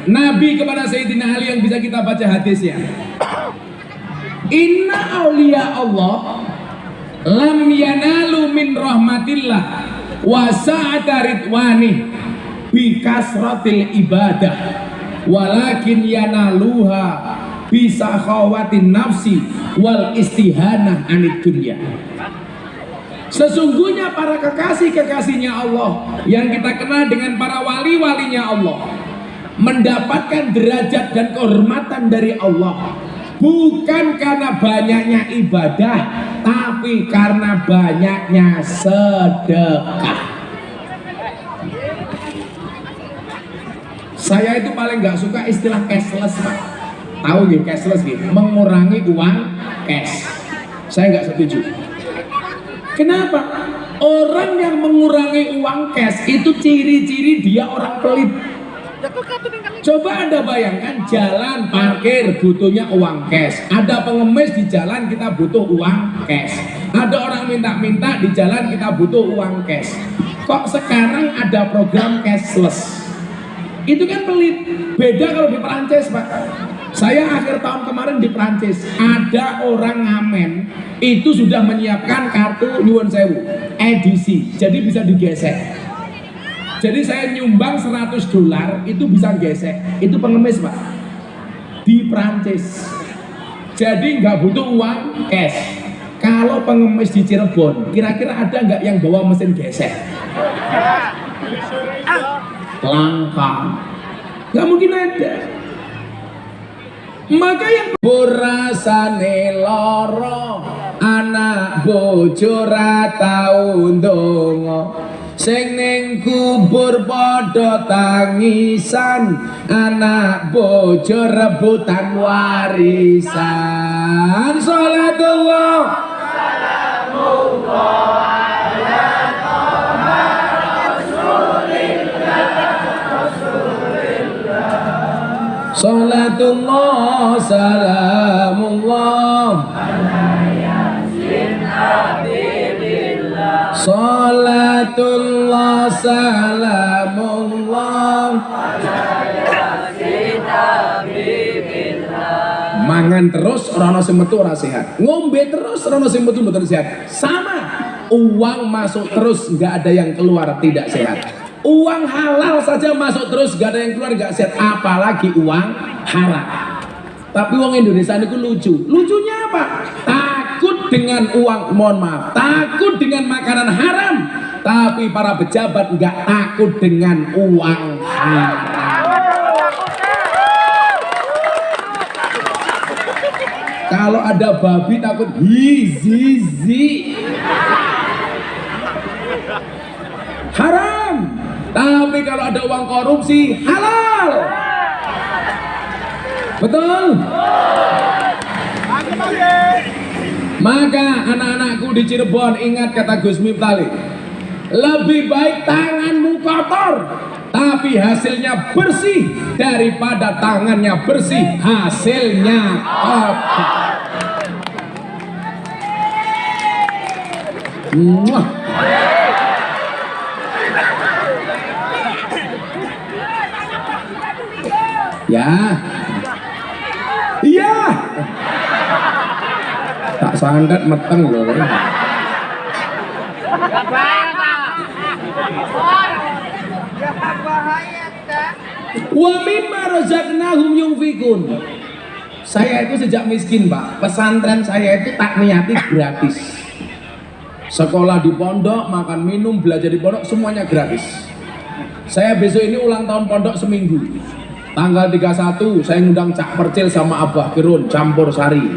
Nabi kepada Sayyidina Ali yang bisa kita baca hadisnya? Inna awliya Allah lam yanalu min rahmatillah wa sa'ata ridwani bi kasratil ibadah walakin yanaluha bi sakhawatin nafsi wal istihanah anid dunya. Sesungguhnya para kekasih-kekasihnya Allah yang kita kenal dengan para wali-walinya Allah mendapatkan derajat dan kehormatan dari Allah bukan karena banyaknya ibadah, tapi karena banyaknya sedekah. Saya itu paling nggak suka istilah cashless, Pak. Tahu gitu cashless gitu, mengurangi uang cash. Saya nggak setuju. Kenapa? Orang yang mengurangi uang cash itu ciri-ciri dia orang pelit. Coba Anda bayangkan jalan parkir butuhnya uang cash, ada pengemis di jalan kita butuh uang cash, ada orang minta-minta di jalan kita butuh uang cash. Kok sekarang ada program cashless? Itu kan pelit. Beda kalau di Perancis, Pak. Saya akhir tahun kemarin di Perancis, ada orang ngamen itu sudah menyiapkan kartu nyuwun sewu edisi, jadi bisa digesek. Jadi saya nyumbang $100 itu bisa gesek. Itu pengemis, Pak, di Perancis. Jadi nggak butuh uang cash. Kalau pengemis di Cirebon, kira-kira ada nggak yang bawa mesin gesek? Langka, nggak mungkin ada. Maka yang burasane loro anak bojo ra tau ndonga, sing ning kubur padha tangisan, anak bojo rebutan warisan. Salatullah salamullah ala salatullah salamullah salatullah salamullah. Mangan terus ora ono sing metu ora sehat, ngombe terus ora ono sing metu mboten sehat. Sama, uang masuk terus nggak ada yang keluar tidak sehat. Uang halal saja masuk terus gak ada yang keluar gak sehat, apalagi uang haram. Tapi uang Indonesia itu lucu. Lucunya apa? Takut dengan uang, mohon maaf, takut dengan makanan haram. Tapi para pejabat gak takut dengan uang haram. Kalau ada babi takut hizizi haram. Tapi kalau ada uang korupsi halal. Betul? Maka anak-anakku di Cirebon, ingat kata Gus Miftah, lebih baik tanganmu kotor tapi hasilnya bersih daripada tangannya bersih hasilnya kotor. Muah. Ya. Iya. Tak sandat meteng loh. Wa mimma razaqnahum yunfikun. Saya itu sejak miskin, Pak. Pesantren saya itu tak niati gratis. Sekolah di pondok, makan minum, belajar di pondok semuanya gratis. Saya besok ini ulang tahun pondok seminggu. Tanggal 31 saya ngundang Cak Percil sama Abah Kirun campur sari.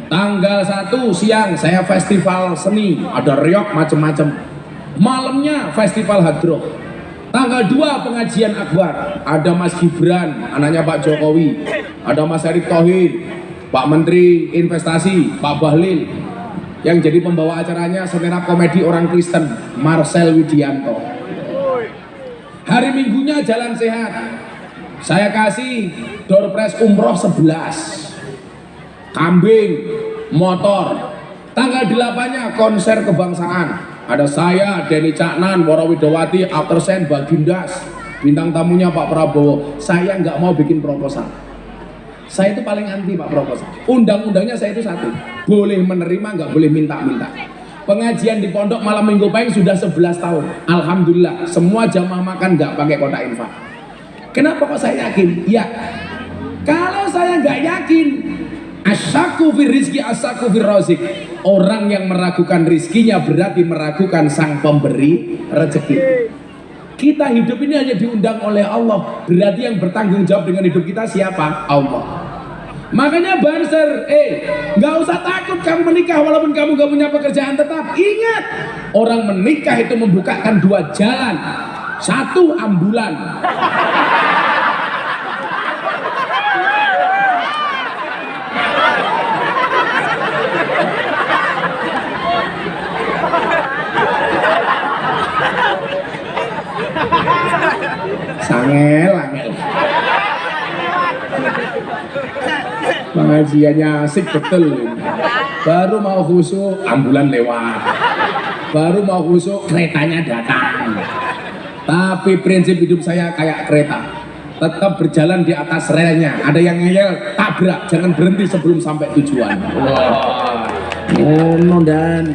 Tanggal 1 siang saya festival seni, ada reok macem-macem. Malamnya festival hadroh. Tanggal 2 pengajian akbar, ada Mas Gibran, anaknya Pak Jokowi, ada Mas Erick Thohir, Pak Menteri Investasi, Pak Bahlil, yang jadi pembawa acaranya stand up komedi orang Kristen, Marcel Widianto. Hari Minggunya jalan sehat, saya kasih door prize umroh 11, kambing, motor. Tanggal 8-nya konser kebangsaan. Ada saya, Denny Caknan, Wara Widowati, Aftersen, Bagindas, bintang tamunya Pak Prabowo. Saya nggak mau bikin proposal. Saya itu paling anti Pak proposal. Undang-undangnya saya itu satu, boleh menerima, nggak boleh minta-minta. Pengajian di pondok malam minggu pagi sudah 11 tahun. Alhamdulillah, semua jamaah makan nggak pakai kotak infak. Kenapa kok saya yakin? Ya, kalau saya nggak yakin, asyaku fir rizki asyaku fir rozik. Orang yang meragukan rizkinya berarti meragukan sang pemberi rezeki. Kita hidup ini hanya diundang oleh Allah, berarti yang bertanggung jawab dengan hidup kita siapa? Allah. Makanya Banser, nggak usah takut kamu menikah walaupun kamu nggak punya pekerjaan tetap. Ingat, orang menikah itu membukakan 2 jalan, 1 ambulan. Sangel, angel. Pengajiannya asik betul. Baru mau khusyuk, ambulan lewat. Baru mau khusyuk, keretanya datang. Tapi prinsip hidup saya kayak kereta, tetap berjalan di atas relnya. Ada yang ngeyel, tabrak, jangan berhenti sebelum sampai tujuan. Wah, ngono dan.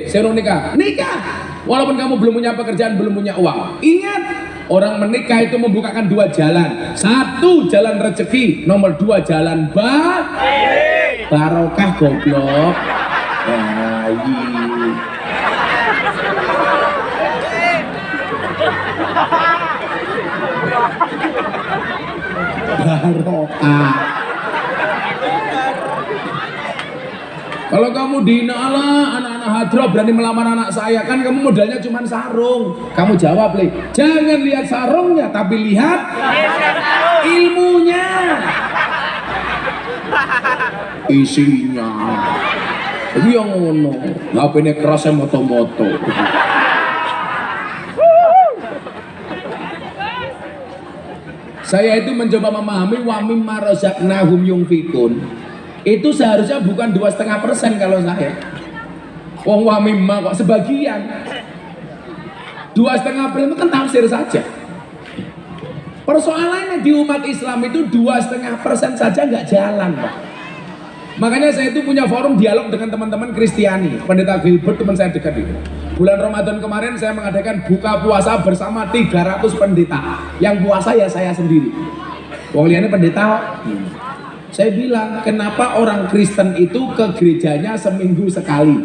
Seru nikah, walaupun kamu belum punya pekerjaan, belum punya uang. Ingat, orang menikah itu membukakan 2 jalan. 1 jalan rezeki, nomor 2 jalan barokah goblok. Bayi. Barokah. Kalau kamu dihina Allah, anak-anak hadroh berani melamar anak saya, kan kamu modalnya cuma sarung. Kamu jawab, Le, jangan lihat sarungnya, tapi lihat ilmunya, isinya. Itu yang ngono, HP-nya kerasnya moto-moto. Saya itu mencoba memahami wa mimma razaqnahum yunfikun. Itu seharusnya bukan 2,5% kalau saya. Wong wa mimma kok sebagian. 2,5% itu kan tafsir saja. Persoalannya di umat Islam itu 2,5% saja nggak jalan, Pak. Makanya saya itu punya forum dialog dengan teman-teman Kristiani. Pendeta Gilbert teman saya dekat itu. Bulan Ramadan kemarin saya mengadakan buka puasa bersama 300 pendeta. Yang puasa ya saya sendiri. Wong liane pendeta. Saya bilang, kenapa orang Kristen itu ke gerejanya seminggu sekali?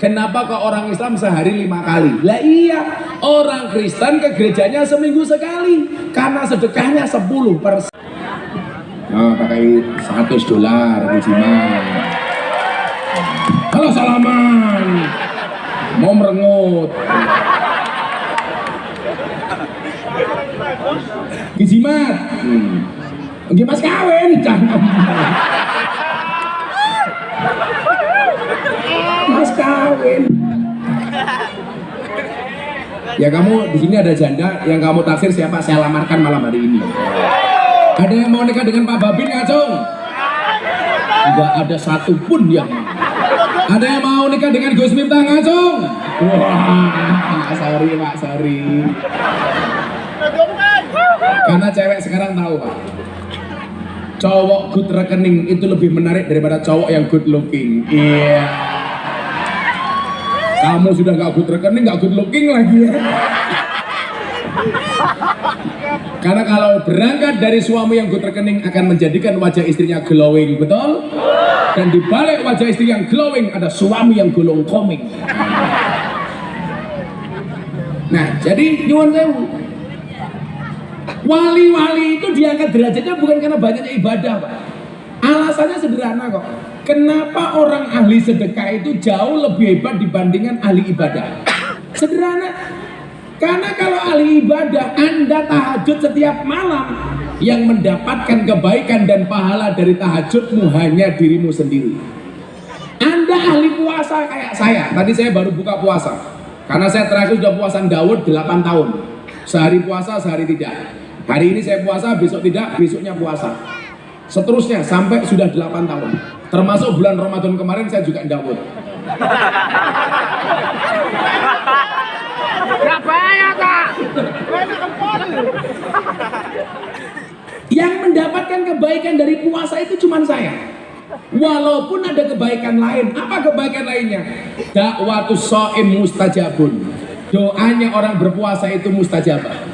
Kenapa ke orang Islam sehari 5 kali? Lah iya, orang Kristen ke gerejanya seminggu sekali karena sedekahnya 10%. Nah, pakai $100 Gijimat. Halo salaman, mau merengut. Gijimat. Nggih Mas kawin, Mas kawin. Ya kamu di sini ada janda yang kamu taksir siapa saya lamarkan malam hari ini. Ada yang mau nikah dengan Pak Babin nggak, Cung? Nggak ada satupun yang mau. Ada yang mau nikah dengan Gus Miftah ngacung? Wah, sorry Pak, sorry. Karena cewek sekarang tahu Pak, cowok good rekening itu lebih menarik daripada cowok yang good looking. Iya. Kamu sudah nggak good rekening, nggak good looking lagi ya. Karena kalau berangkat dari suami yang good rekening akan menjadikan wajah istrinya glowing, betul? Dan di balik wajah istri yang glowing ada suami yang gulung koming. Nah, jadi nyuwun sewu. Wali-wali itu diangkat derajatnya bukan karena banyaknya ibadah, Pak. Alasannya sederhana kok. Kenapa orang ahli sedekah itu jauh lebih hebat dibandingkan ahli ibadah? Sederhana. Karena kalau ahli ibadah, Anda tahajud setiap malam, yang mendapatkan kebaikan dan pahala dari tahajudmu hanya dirimu sendiri. Anda ahli puasa kayak saya. Tadi saya baru buka puasa. Karena saya terakhir sudah puasa Daud 8 tahun. Sehari puasa, sehari tidak. Hari ini saya puasa, besok tidak, besoknya puasa. Seterusnya sampai sudah 8 tahun. Termasuk bulan Ramadan kemarin saya juga Daud. Yang mendapatkan kebaikan dari puasa itu cuma saya. Walaupun ada kebaikan lain. Apa kebaikan lainnya? Dakwatus shaim mustajabun. Doanya orang berpuasa itu mustajabah.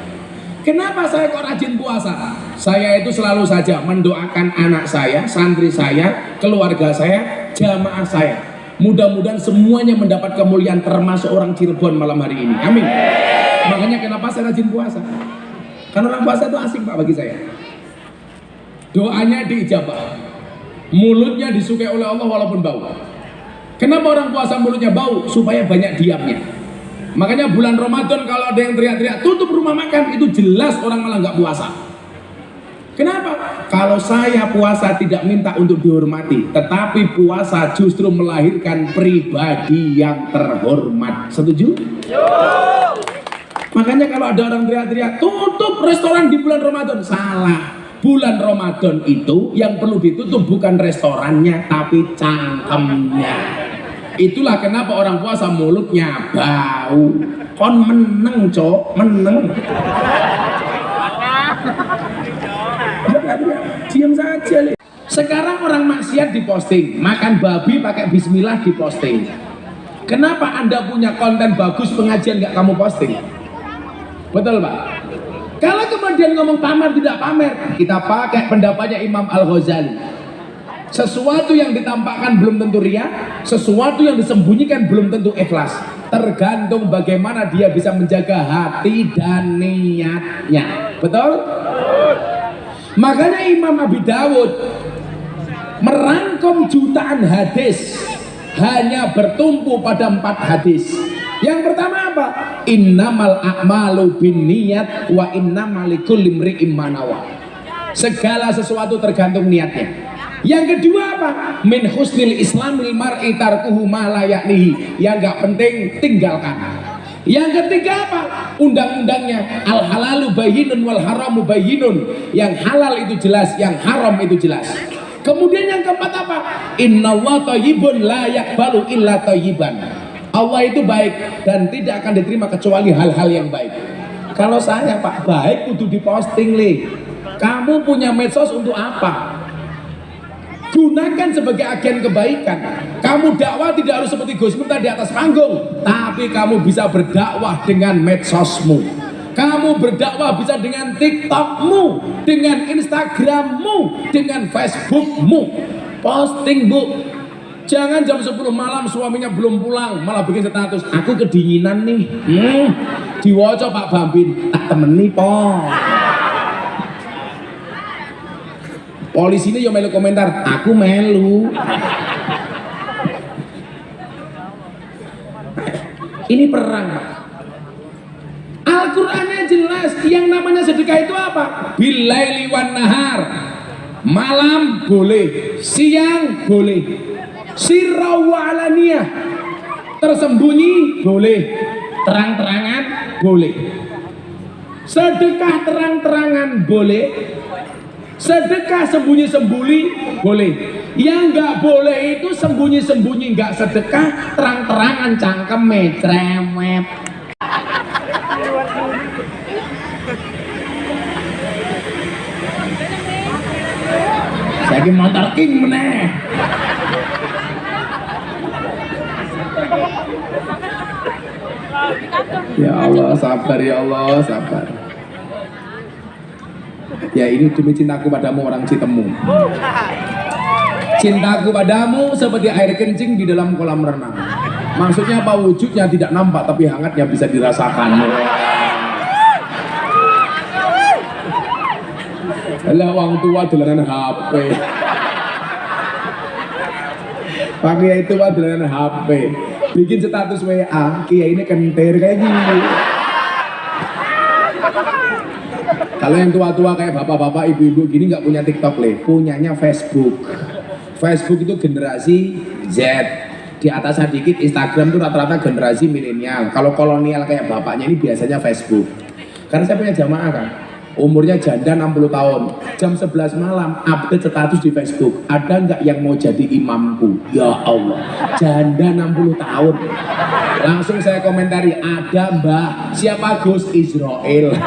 Kenapa saya kok rajin puasa? Saya itu selalu saja mendoakan anak saya, santri saya, keluarga saya, jamaah saya. Mudah-mudahan semuanya mendapat kemuliaan, termasuk orang Cirebon malam hari ini. Amin. Makanya kenapa saya rajin puasa? Karena orang puasa itu asik Pak bagi saya. Doanya diijabah, mulutnya disukai oleh Allah walaupun bau. Kenapa orang puasa mulutnya bau? Supaya banyak diamnya. Makanya bulan Ramadan kalau ada yang teriak-teriak tutup rumah makan, itu jelas orang malah nggak puasa. Kenapa? Kalau saya puasa tidak minta untuk dihormati, tetapi puasa justru melahirkan pribadi yang terhormat. Setuju? Makanya kalau ada orang teriak-teriak tutup restoran di bulan Ramadan, salah. Bulan Ramadan itu yang perlu ditutup bukan restorannya, tapi cangkemnya. Itulah kenapa orang puasa mulutnya bau. Kon meneng cok, meneng. Diam saja. Sekarang orang maksiat diposting, makan babi pakai bismillah diposting. Kenapa Anda punya konten bagus pengajian nggak kamu posting? Betul Pak? Kalau kemudian ngomong pamer tidak pamer, kita pakai pendapatnya Imam Al-Ghazali. Sesuatu yang ditampakkan belum tentu ria, sesuatu yang disembunyikan belum tentu ikhlas. Tergantung bagaimana dia bisa menjaga hati dan niatnya. Betul? Makanya Imam Abi Dawud merangkum jutaan hadis hanya bertumpu pada 4 hadis. Yang pertama apa? Innamal a'malu binniyat wa innamal likulli imri'in ma nawa. Segala sesuatu tergantung niatnya. Yang kedua apa? Min husnil islamil mar'i tarkuhu ma la ya'nihi. Yang enggak penting tinggalkan. Yang ketiga apa? Undang-undangnya al halalu bayyinun wal haramu bayyinun. Yang halal itu jelas, yang haram itu jelas. Kemudian yang keempat apa? Innallaha thayyibun la yaqbalu illa thayyiban. Allah itu baik dan tidak akan diterima kecuali hal-hal yang baik. Kalau saya Pak, baik kudu diposting li. Kamu punya medsos untuk apa? Gunakan sebagai agen kebaikan. Kamu dakwah tidak harus seperti Gus Miftah di atas panggung, tapi kamu bisa berdakwah dengan medsosmu. Kamu berdakwah bisa dengan TikTokmu, dengan Instagrammu, dengan Facebookmu. Posting Bu. Jangan jam 10 malam suaminya belum pulang malah bikin status, aku kedinginan nih. Diwoco Pak Bambin, tak temeni po. Polisi ini yang melu komentar, aku melu. Ini perang Pak. Al-Qur'annya jelas, yang namanya sedekah itu apa? Billaili wan nahar. Malam boleh, siang boleh. Sirra wa alaniyah. Tersembunyi boleh, terang-terangan boleh. Sedekah terang-terangan boleh. Sedekah sembunyi-sembunyi boleh. Yang nggak boleh itu sembunyi-sembunyi nggak sedekah, terang-terangan cangkeme cerewet. Saya ki motor king meneh. Ya Allah, sabar ya Allah, sabar. Ya ini demi cintaku padamu orang Citemu. Cintaku padamu seperti air kencing di dalam kolam renang. Maksudnya apa? Wujudnya tidak nampak tapi hangatnya bisa dirasakan. Lah wong tua dolanan HP. Pak Kiai itu dolanan HP. Bikin status WA, Kiai ini kentir kayak gini. Kalau yang tua-tua kayak bapak-bapak, ibu-ibu gini nggak punya TikTok punyanya Facebook. Facebook itu generasi Z. Di atasnya dikit Instagram itu rata-rata generasi milenial. Kalau kolonial kayak bapaknya ini biasanya Facebook. Karena saya punya jamaah kan, umurnya janda 60 tahun, jam 11 malam update status di Facebook. Ada nggak yang mau jadi imamku? Ya Allah, janda 60 tahun. Langsung saya komentari, ada mbak. Siapa? Gus Israel.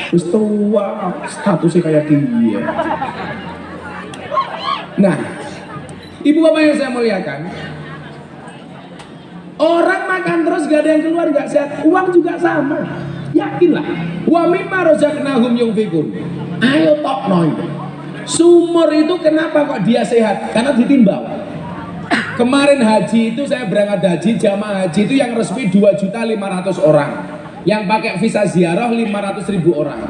Terus tua, statusnya kayak dia. Nah, ibu bapak yang saya muliakan, orang makan terus gak ada yang keluar gak sehat, uang juga sama. Yakinlah. Wa mimma razaqnahum yunfikun. Ayo tokno itu. Sumur itu kenapa kok dia sehat? Karena ditimbang. Kemarin haji itu saya berangkat haji, jamaah haji itu yang resmi 2.500.000 orang. Yang pakai visa ziarah 500.000 orang.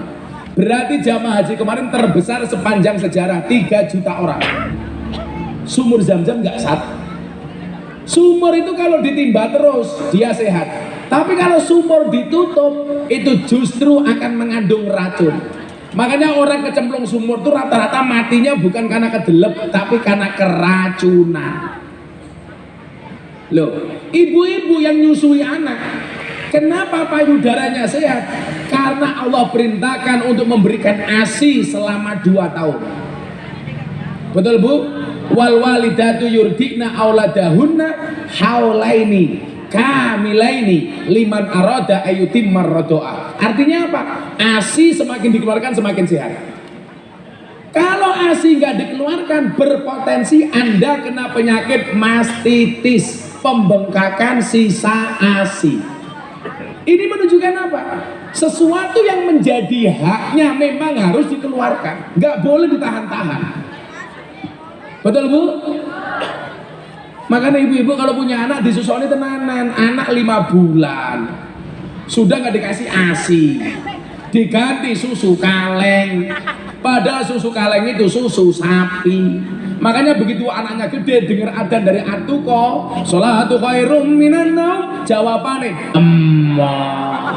Berarti jamaah haji kemarin terbesar sepanjang sejarah, 3 juta orang. Sumur Zam-Zam nggak satu. Sumur itu kalau ditimba terus dia sehat. Tapi kalau sumur ditutup itu justru akan mengandung racun. Makanya orang kecemplung sumur itu rata-rata matinya bukan karena kedelep, tapi karena keracunan. Loh, ibu-ibu yang nyusui anak, kenapa payudaranya sehat? Karena Allah perintahkan untuk memberikan ASI selama 2 tahun. Betul Bu? Wal walidatu yurdina auladahunna haulaini kamilaini liman arada ayutimmar radoa. Artinya apa? ASI semakin dikeluarkan semakin sehat. Kalau ASI nggak dikeluarkan, berpotensi Anda kena penyakit mastitis, pembengkakan sisa ASI. Ini menunjukkan apa? Sesuatu yang menjadi haknya memang harus dikeluarkan, nggak boleh ditahan-tahan. Betul Bu? Makanya ibu-ibu kalau punya anak disusoni tenanan, anak 5 bulan sudah nggak dikasih ASI, diganti susu kaleng. Padahal susu kaleng itu susu sapi. Makanya begitu anaknya gede dengar adzan dari atuko, sholatu khairum minan naum, jawabane Allah.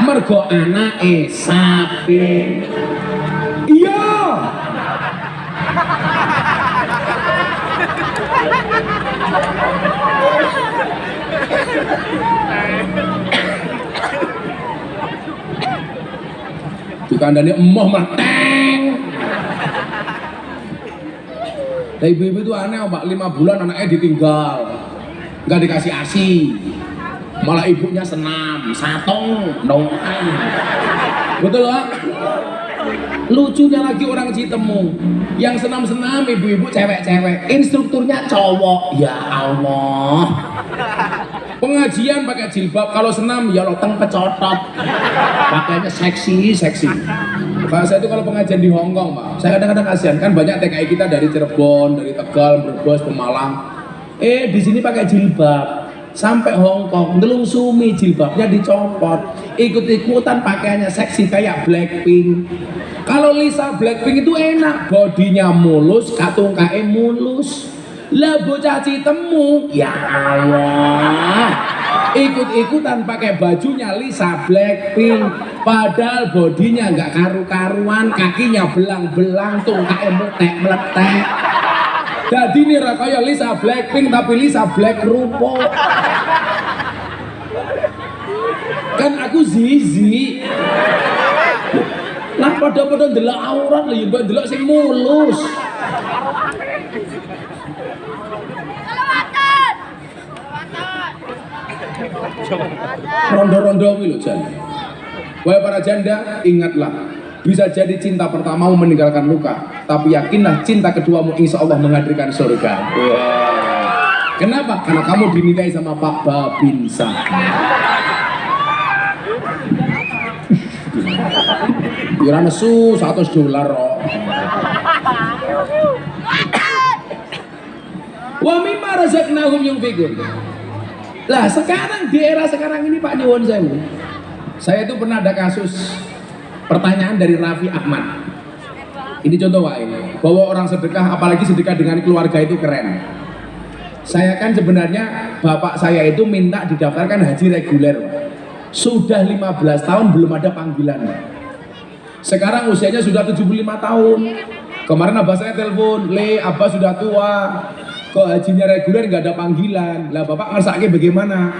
Mergo anake sapi. Iya. Dikandani emoh mateng. Nah, ibu-ibu itu aneh Pak, 5 bulan anaknya ditinggal, nggak dikasih ASI, malah ibunya senam, satong, nongkrong. Betul Pak? Lucunya lagi orang Citemu yang senam-senam ibu-ibu cewek-cewek, instrukturnya cowok. Ya Allah. Pengajian pakai jilbab, kalau senam ya loteng pecotot, pakainya seksi. Kalau saya itu kalau pengajian di Hongkong Pak, saya kadang-kadang kasihan kan banyak TKI kita dari Cirebon, dari Tegal, Brebes, Pemalang. Di sini pakai jilbab sampai Hongkong, ngelungsumi jilbabnya dicopot, ikut-ikutan pakaiannya seksi kayak Blackpink. Kalau Lisa Blackpink itu enak, bodinya mulus, katungkae mulus. Lah bocah Citemu, ya Allah, ikut-ikutan pakai bajunya Lisa Blackpink, padahal bodinya nggak karu-karuan, kakinya belang-belang, tungkae meletek. Jadi ini kayak Lisa Blackpink tapi Lisa Black kerupuk. Kan aku zizi. Lah pada-pada ndelok aurat lho, ya mbok ndelok sing mulus. Rondo-rondo kuwi lho Jan. Wahai para janda, ingatlah, bisa jadi cinta pertamamu meninggalkan luka, tapi yakinlah cinta keduamu insya Allah menghadirkan surga. Kenapa? Karena kamu dinikahi sama Pak Babinsa. Kira nesu $100 kok. Wa mimma razaqnahum yunfiqun. Lah sekarang di era sekarang ini Pak Nyuwun sewu, saya itu pernah ada kasus pertanyaan dari Raffi Ahmad. Ini contoh wae, bahwa orang sedekah, apalagi sedekah dengan keluarga itu keren. Saya kan sebenarnya bapak saya itu minta didaftarkan haji reguler. Sudah 15 tahun belum ada panggilan. Sekarang usianya sudah 75 tahun. Kemarin abah saya telepon, "Le, abah sudah tua. Kok hajinya reguler nggak ada panggilan?" Lah bapak ngersake bagaimana?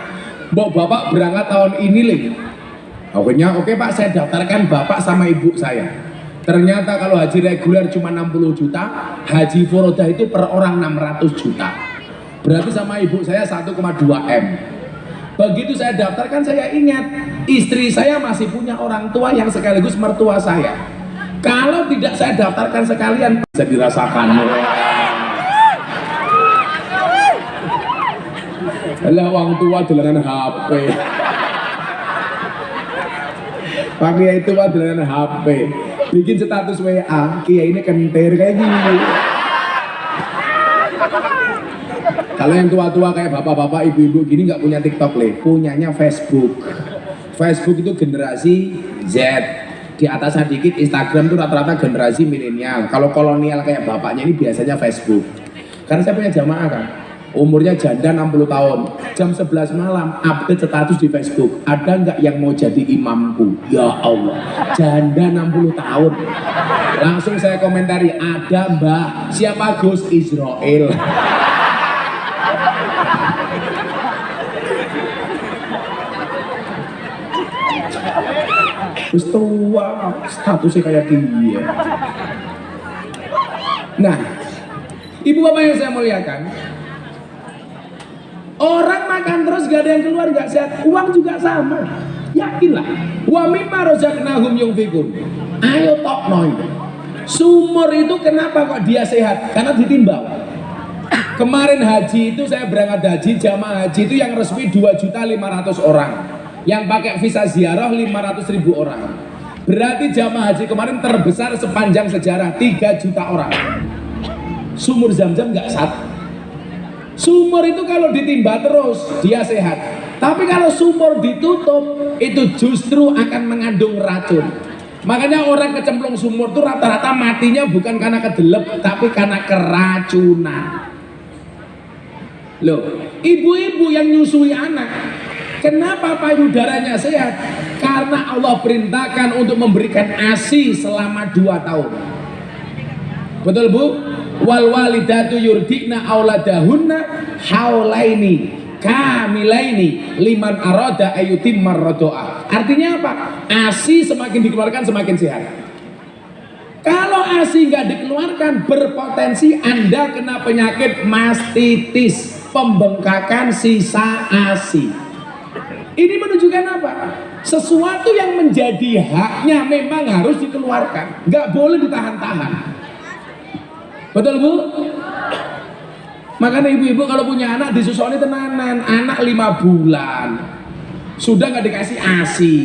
Mbok bapak berangkat tahun ini, Le. Akhirnya oke Pak, saya daftarkan bapak sama ibu saya. Ternyata kalau haji reguler cuma 60 juta, haji furodah itu per orang 600 juta. Berarti sama ibu saya 1,2 M. Begitu saya daftarkan, saya ingat istri saya masih punya orang tua yang sekaligus mertua saya. Kalau tidak saya daftarkan sekalian, bisa dirasakan. Lah orang tua dolanan HP. Pak Kiai itu Pak dolanan HP. Bikin status WA, Kiai ini kentir kayak gini. Kalau yang tua-tua kayak bapak-bapak, ibu-ibu gini nggak punya TikTok, Le, punyanya Facebook. Facebook itu generasi Z. Di atasnya dikit Instagram itu rata-rata generasi milenial. Kalau kolonial kayak bapaknya ini biasanya Facebook. Karena saya punya jamaah kan, umurnya janda 60 tahun. Jam 11 malam update status di Facebook. Ada nggak yang mau jadi imamku? Ya Allah, janda 60 tahun. Langsung saya komentari, ada Mbak. Siapa Gus? Israel. Terus tua, statusnya kayak dia. Nah, ibu bapak yang saya muliakan, orang makan terus gak ada yang keluar, gak sehat, uang juga sama. Yakinlah. Wa mimma razaqnahum yunfiqun. Ayo tokno itu. Sumur itu kenapa kok dia sehat? Karena ditimbang. Kemarin haji itu saya berangkat haji, jamaah haji itu yang resmi 2.500.000 orang. Yang pakai visa ziarah 500.000 orang. Berarti jamaah haji kemarin terbesar sepanjang sejarah, 3 juta orang. Sumur Zam-Zam nggak satu. Sumur itu kalau ditimba terus dia sehat. Tapi kalau sumur ditutup itu justru akan mengandung racun. Makanya orang kecemplung sumur itu rata-rata matinya bukan karena kedelep, tapi karena keracunan. Loh, ibu-ibu yang nyusui anak, kenapa payudaranya sehat? Karena Allah perintahkan untuk memberikan ASI selama 2 tahun. Betul Bu? Wal walidatu yurdikna auladahunna haulaini kamilaini liman arada ayutimmar radoa. Artinya apa? ASI semakin dikeluarkan semakin sehat. Kalau ASI nggak dikeluarkan, berpotensi Anda kena penyakit mastitis, pembengkakan sisa ASI. Ini menunjukkan apa? Sesuatu yang menjadi haknya memang harus dikeluarkan, nggak boleh ditahan-tahan. Betul Bu? Makanya ibu-ibu kalau punya anak disusoni tenanan, anak 5 bulan sudah nggak dikasih ASI,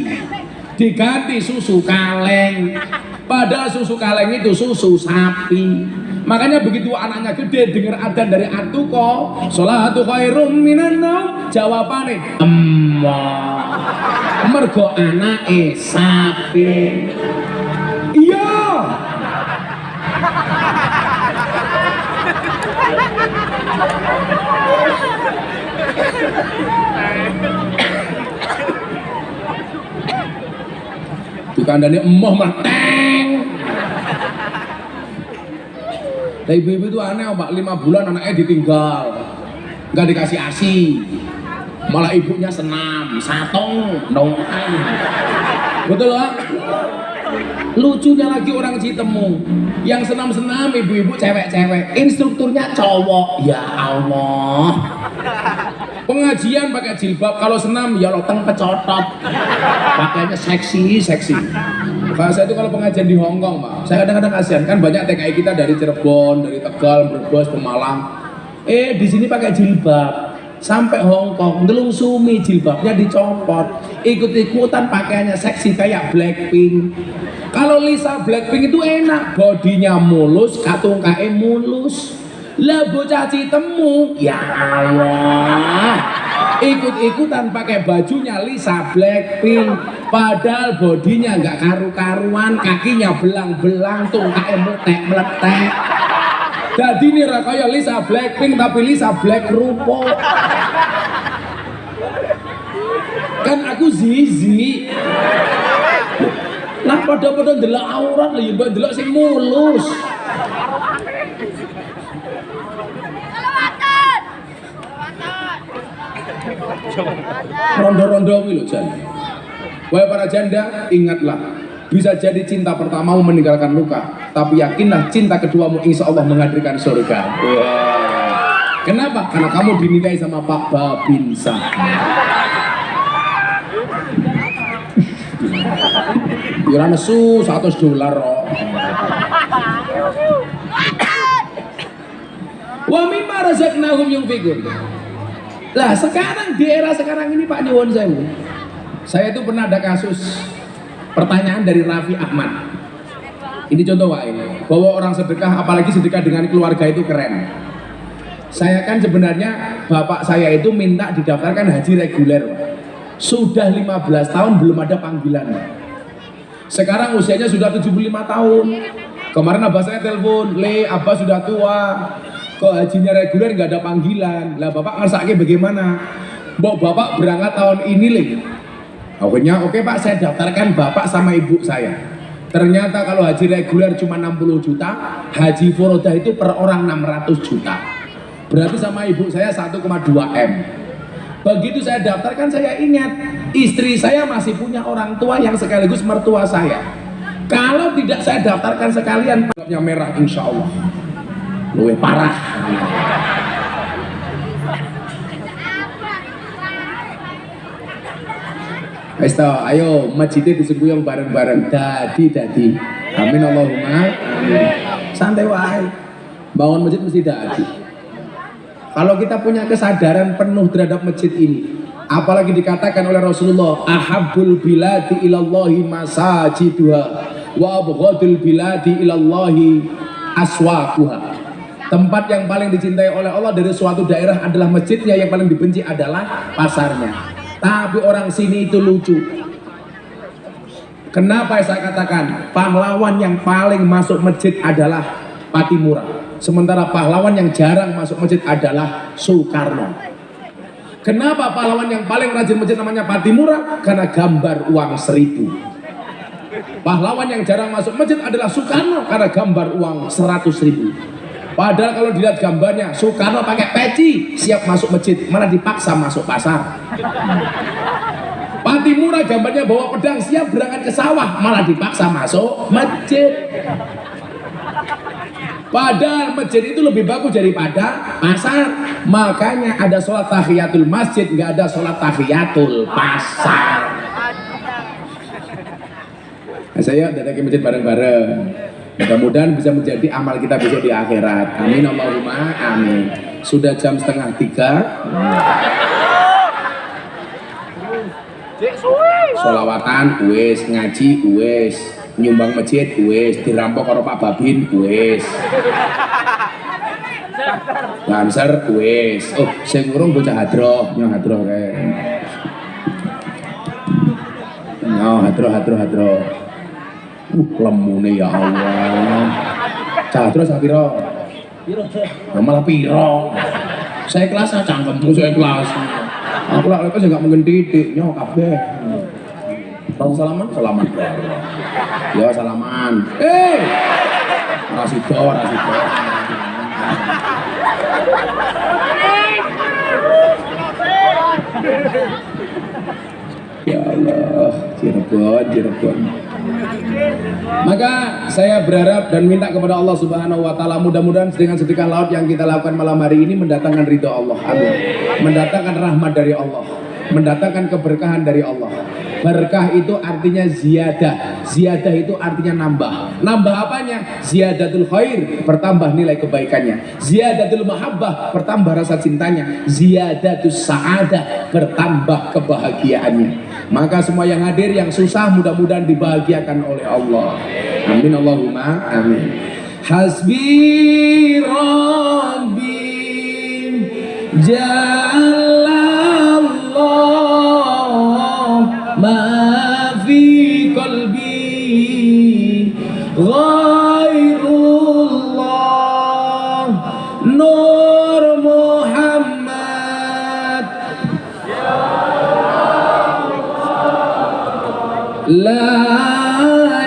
diganti susu kaleng. Padahal susu kaleng itu susu sapi. Makanya begitu anaknya gede dengar adzan dari atuko, sholatu khairum minan naum, jawabane emma. Mergo anake sapi. Iya. Dikandani emoh mateng. Nah, ibu-ibu itu aneh Pak, 5 bulan anaknya ditinggal, nggak dikasih ASI. Malah ibunya senam, satong, nongkai. Betul lah. Lucunya lagi orang Citemu yang senam-senam ibu-ibu cewek-cewek, instrukturnya cowok. Ya Allah. Pengajian pakai jilbab, kalau senam ya loteng pecotot. Pakainya seksi. Kalau saya itu kalau pengajian di Hongkong, Pak, saya kadang-kadang kasihan kan banyak TKI kita dari Cirebon, dari Tegal, Brebes, Pemalang. Di sini pakai jilbab. Sampai Hongkong, ngelungsumi jilbabnya dicopot, ikut-ikutan pakaiannya seksi kayak Blackpink. Kalau Lisa Blackpink itu enak, bodinya mulus, katungkae mulus. Lah bocah Citemu, ya Allah, ikut-ikutan pakai bajunya Lisa Blackpink, padahal bodinya nggak karu-karuan, kakinya belang-belang, tungkae meletek. Jadi ini kayak Lisa Blackpink tapi Lisa Black rupo. Kan aku zizi. Lah pada ndelok aurat lho, mbok ndelok sing mulus. Rondo-rondo kuwi lho Jan. Wahai para janda, ingatlah, bisa jadi cinta pertamamu meninggalkan luka, tapi yakinlah cinta keduamu insya Allah menghadirkan surga. Wow. Kenapa? Karena kamu dinilai sama Pak Babinsa. Kira nesu $100 roh. Wa mimma razaqnahum yunfiqun. Lah sekarang di era sekarang ini Pak Nyuwun sewu, saya itu pernah ada kasus pertanyaan dari Raffi Ahmad. Ini contoh wae, bahwa orang sedekah, apalagi sedekah dengan keluarga itu keren. Saya kan sebenarnya bapak saya itu minta didaftarkan haji reguler. Sudah 15 tahun belum ada panggilan. Sekarang usianya sudah 75 tahun. Kemarin abah saya telepon, "Le, abah sudah tua. Kok hajinya reguler nggak ada panggilan?" Lah bapak ngersake bagaimana? Mbok bapak berangkat tahun ini, Le. Akhirnya oke Pak, saya daftarkan bapak sama ibu saya. Ternyata kalau haji reguler cuma 60 juta, haji furodah itu per orang 600 juta. Berarti sama ibu saya 1,2 M. Begitu saya daftarkan, saya ingat istri saya masih punya orang tua yang sekaligus mertua saya. Kalau tidak saya daftarkan sekalian, pajaknya merah insya Allah. Luwe parah. Wis to, ayo masjidnya disembuyung bareng-bareng. Dadi. Amin Allahumma. Santai wae. Bangun masjid mesti dadi. Kalau kita punya kesadaran penuh terhadap masjid ini, apalagi dikatakan oleh Rasulullah, ahabbul biladi ilallahi masajiduha wa abghadul biladi ilallahi aswaquha. Tempat yang paling dicintai oleh Allah dari suatu daerah adalah masjidnya, yang paling dibenci adalah pasarnya. Tapi orang sini itu lucu. Kenapa saya katakan pahlawan yang paling masuk masjid adalah Patimura, sementara pahlawan yang jarang masuk masjid adalah Soekarno. Kenapa pahlawan yang paling rajin masjid namanya Patimura? Karena gambar uang 1000. Pahlawan yang jarang masuk masjid adalah Soekarno karena gambar uang 100.000. Padahal kalau dilihat gambarnya, Soekarno pakai peci, siap masuk masjid, malah dipaksa masuk pasar. Patimura gambarnya bawa pedang, siap berangkat ke sawah, malah dipaksa masuk masjid. Padahal masjid itu lebih bagus daripada pasar. Makanya ada sholat tahiyatul masjid, nggak ada sholat tahiyatul pasar. Nah, saya datang ke masjid bareng-bareng. Mudah-mudahan bisa menjadi amal kita besok di akhirat. Amin Allahumma amin. Sudah jam 2:30. Sholawatan wis, ngaji wis, nyumbang masjid wis, dirampok karo Pak Babin wis. Lanser wis. Oh, sing urung bocah hadroh, nyo hadroh kae. Nyo hadroh. Lemune ya Allah. Cadro sak piro? Malah piro? Saya kelas cangkemmu saya kelas. Aku lah lepas enggak mungkin titik nyo kabeh. Tong salaman. Ya salaman. Rasido. Cirebon, Cirebon. Maka saya berharap dan minta kepada Allah Subhanahu wa taala mudah-mudahan dengan sedekah laut yang kita lakukan malam hari ini mendatangkan ridho Allah. Amin. Mendatangkan rahmat dari Allah, mendatangkan keberkahan dari Allah. Berkah itu artinya ziyadah. Ziyadah itu artinya nambah. Nambah apanya? Ziyadatul khair, bertambah nilai kebaikannya. Ziyadatul mahabbah, bertambah rasa cintanya. Ziyadatus sa'adah, bertambah kebahagiaannya. Maka semua yang hadir yang susah mudah-mudahan dibahagiakan oleh Allah. Amin Allahumma amin. Hasbi Rabbi Jalallah ma fi qalbi ghairullah Nur Muhammad La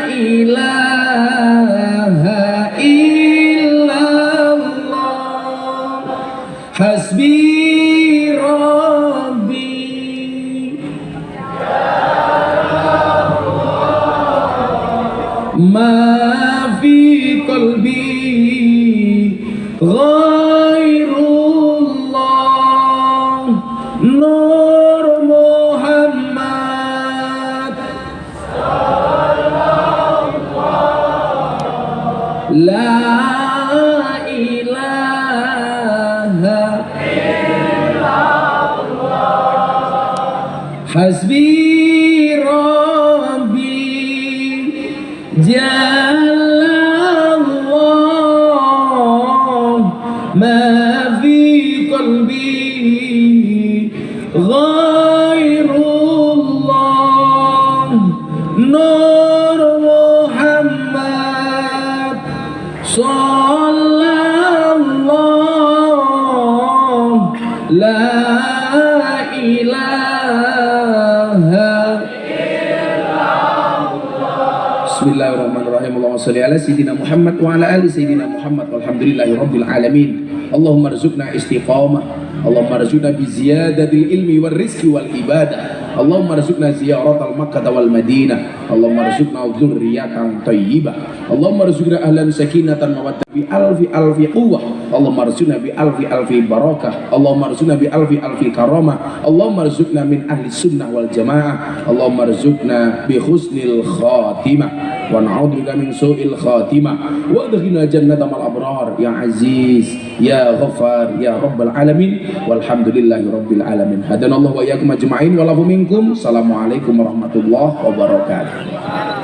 ilaha illallah Hasbi Rabbi Ma fi qalbi ghairullah Nur Muhammad La ilaha illallah Hasbi Rabbi Jalallah Ma fi qalbi ghairullah Nur Muhammad Sallallahu La ilaha Bismillahirrahmanirrahim. Allahumma shalli ala sayyidina Muhammad wa ala ali sayyidina Muhammad walhamdulillahi rabbil alamin. Allahumma rzuqna istiqamah. Allahumma rzuqna bi ziyadatil ilmi wal rizqi wal ibadah. Allahumma rzuqna ziyaratal Makkah wal Madinah. Allahumma rzuqna dzurriyyatan thayyibah. Allahumma rzuqna ahlan sakinatan mawaddah bi alfi quwwah. Allahumma rzuqna bi alfi barakah. Allahumma rzuqna bi alfi karamah. Allahumma rzuqna min ahli sunnah wal jamaah. Allahumma rzuqna bi husnil khatimah wa na'udzubika min su'il khatimah wa adkhilna jannata mal abrar ya aziz ya ghaffar ya rabbal alamin walhamdulillahi rabbil alamin. Hadanallahu wa iyyakum ajma'in wa lahu minkum. Assalamualaikum warahmatullahi wabarakatuh.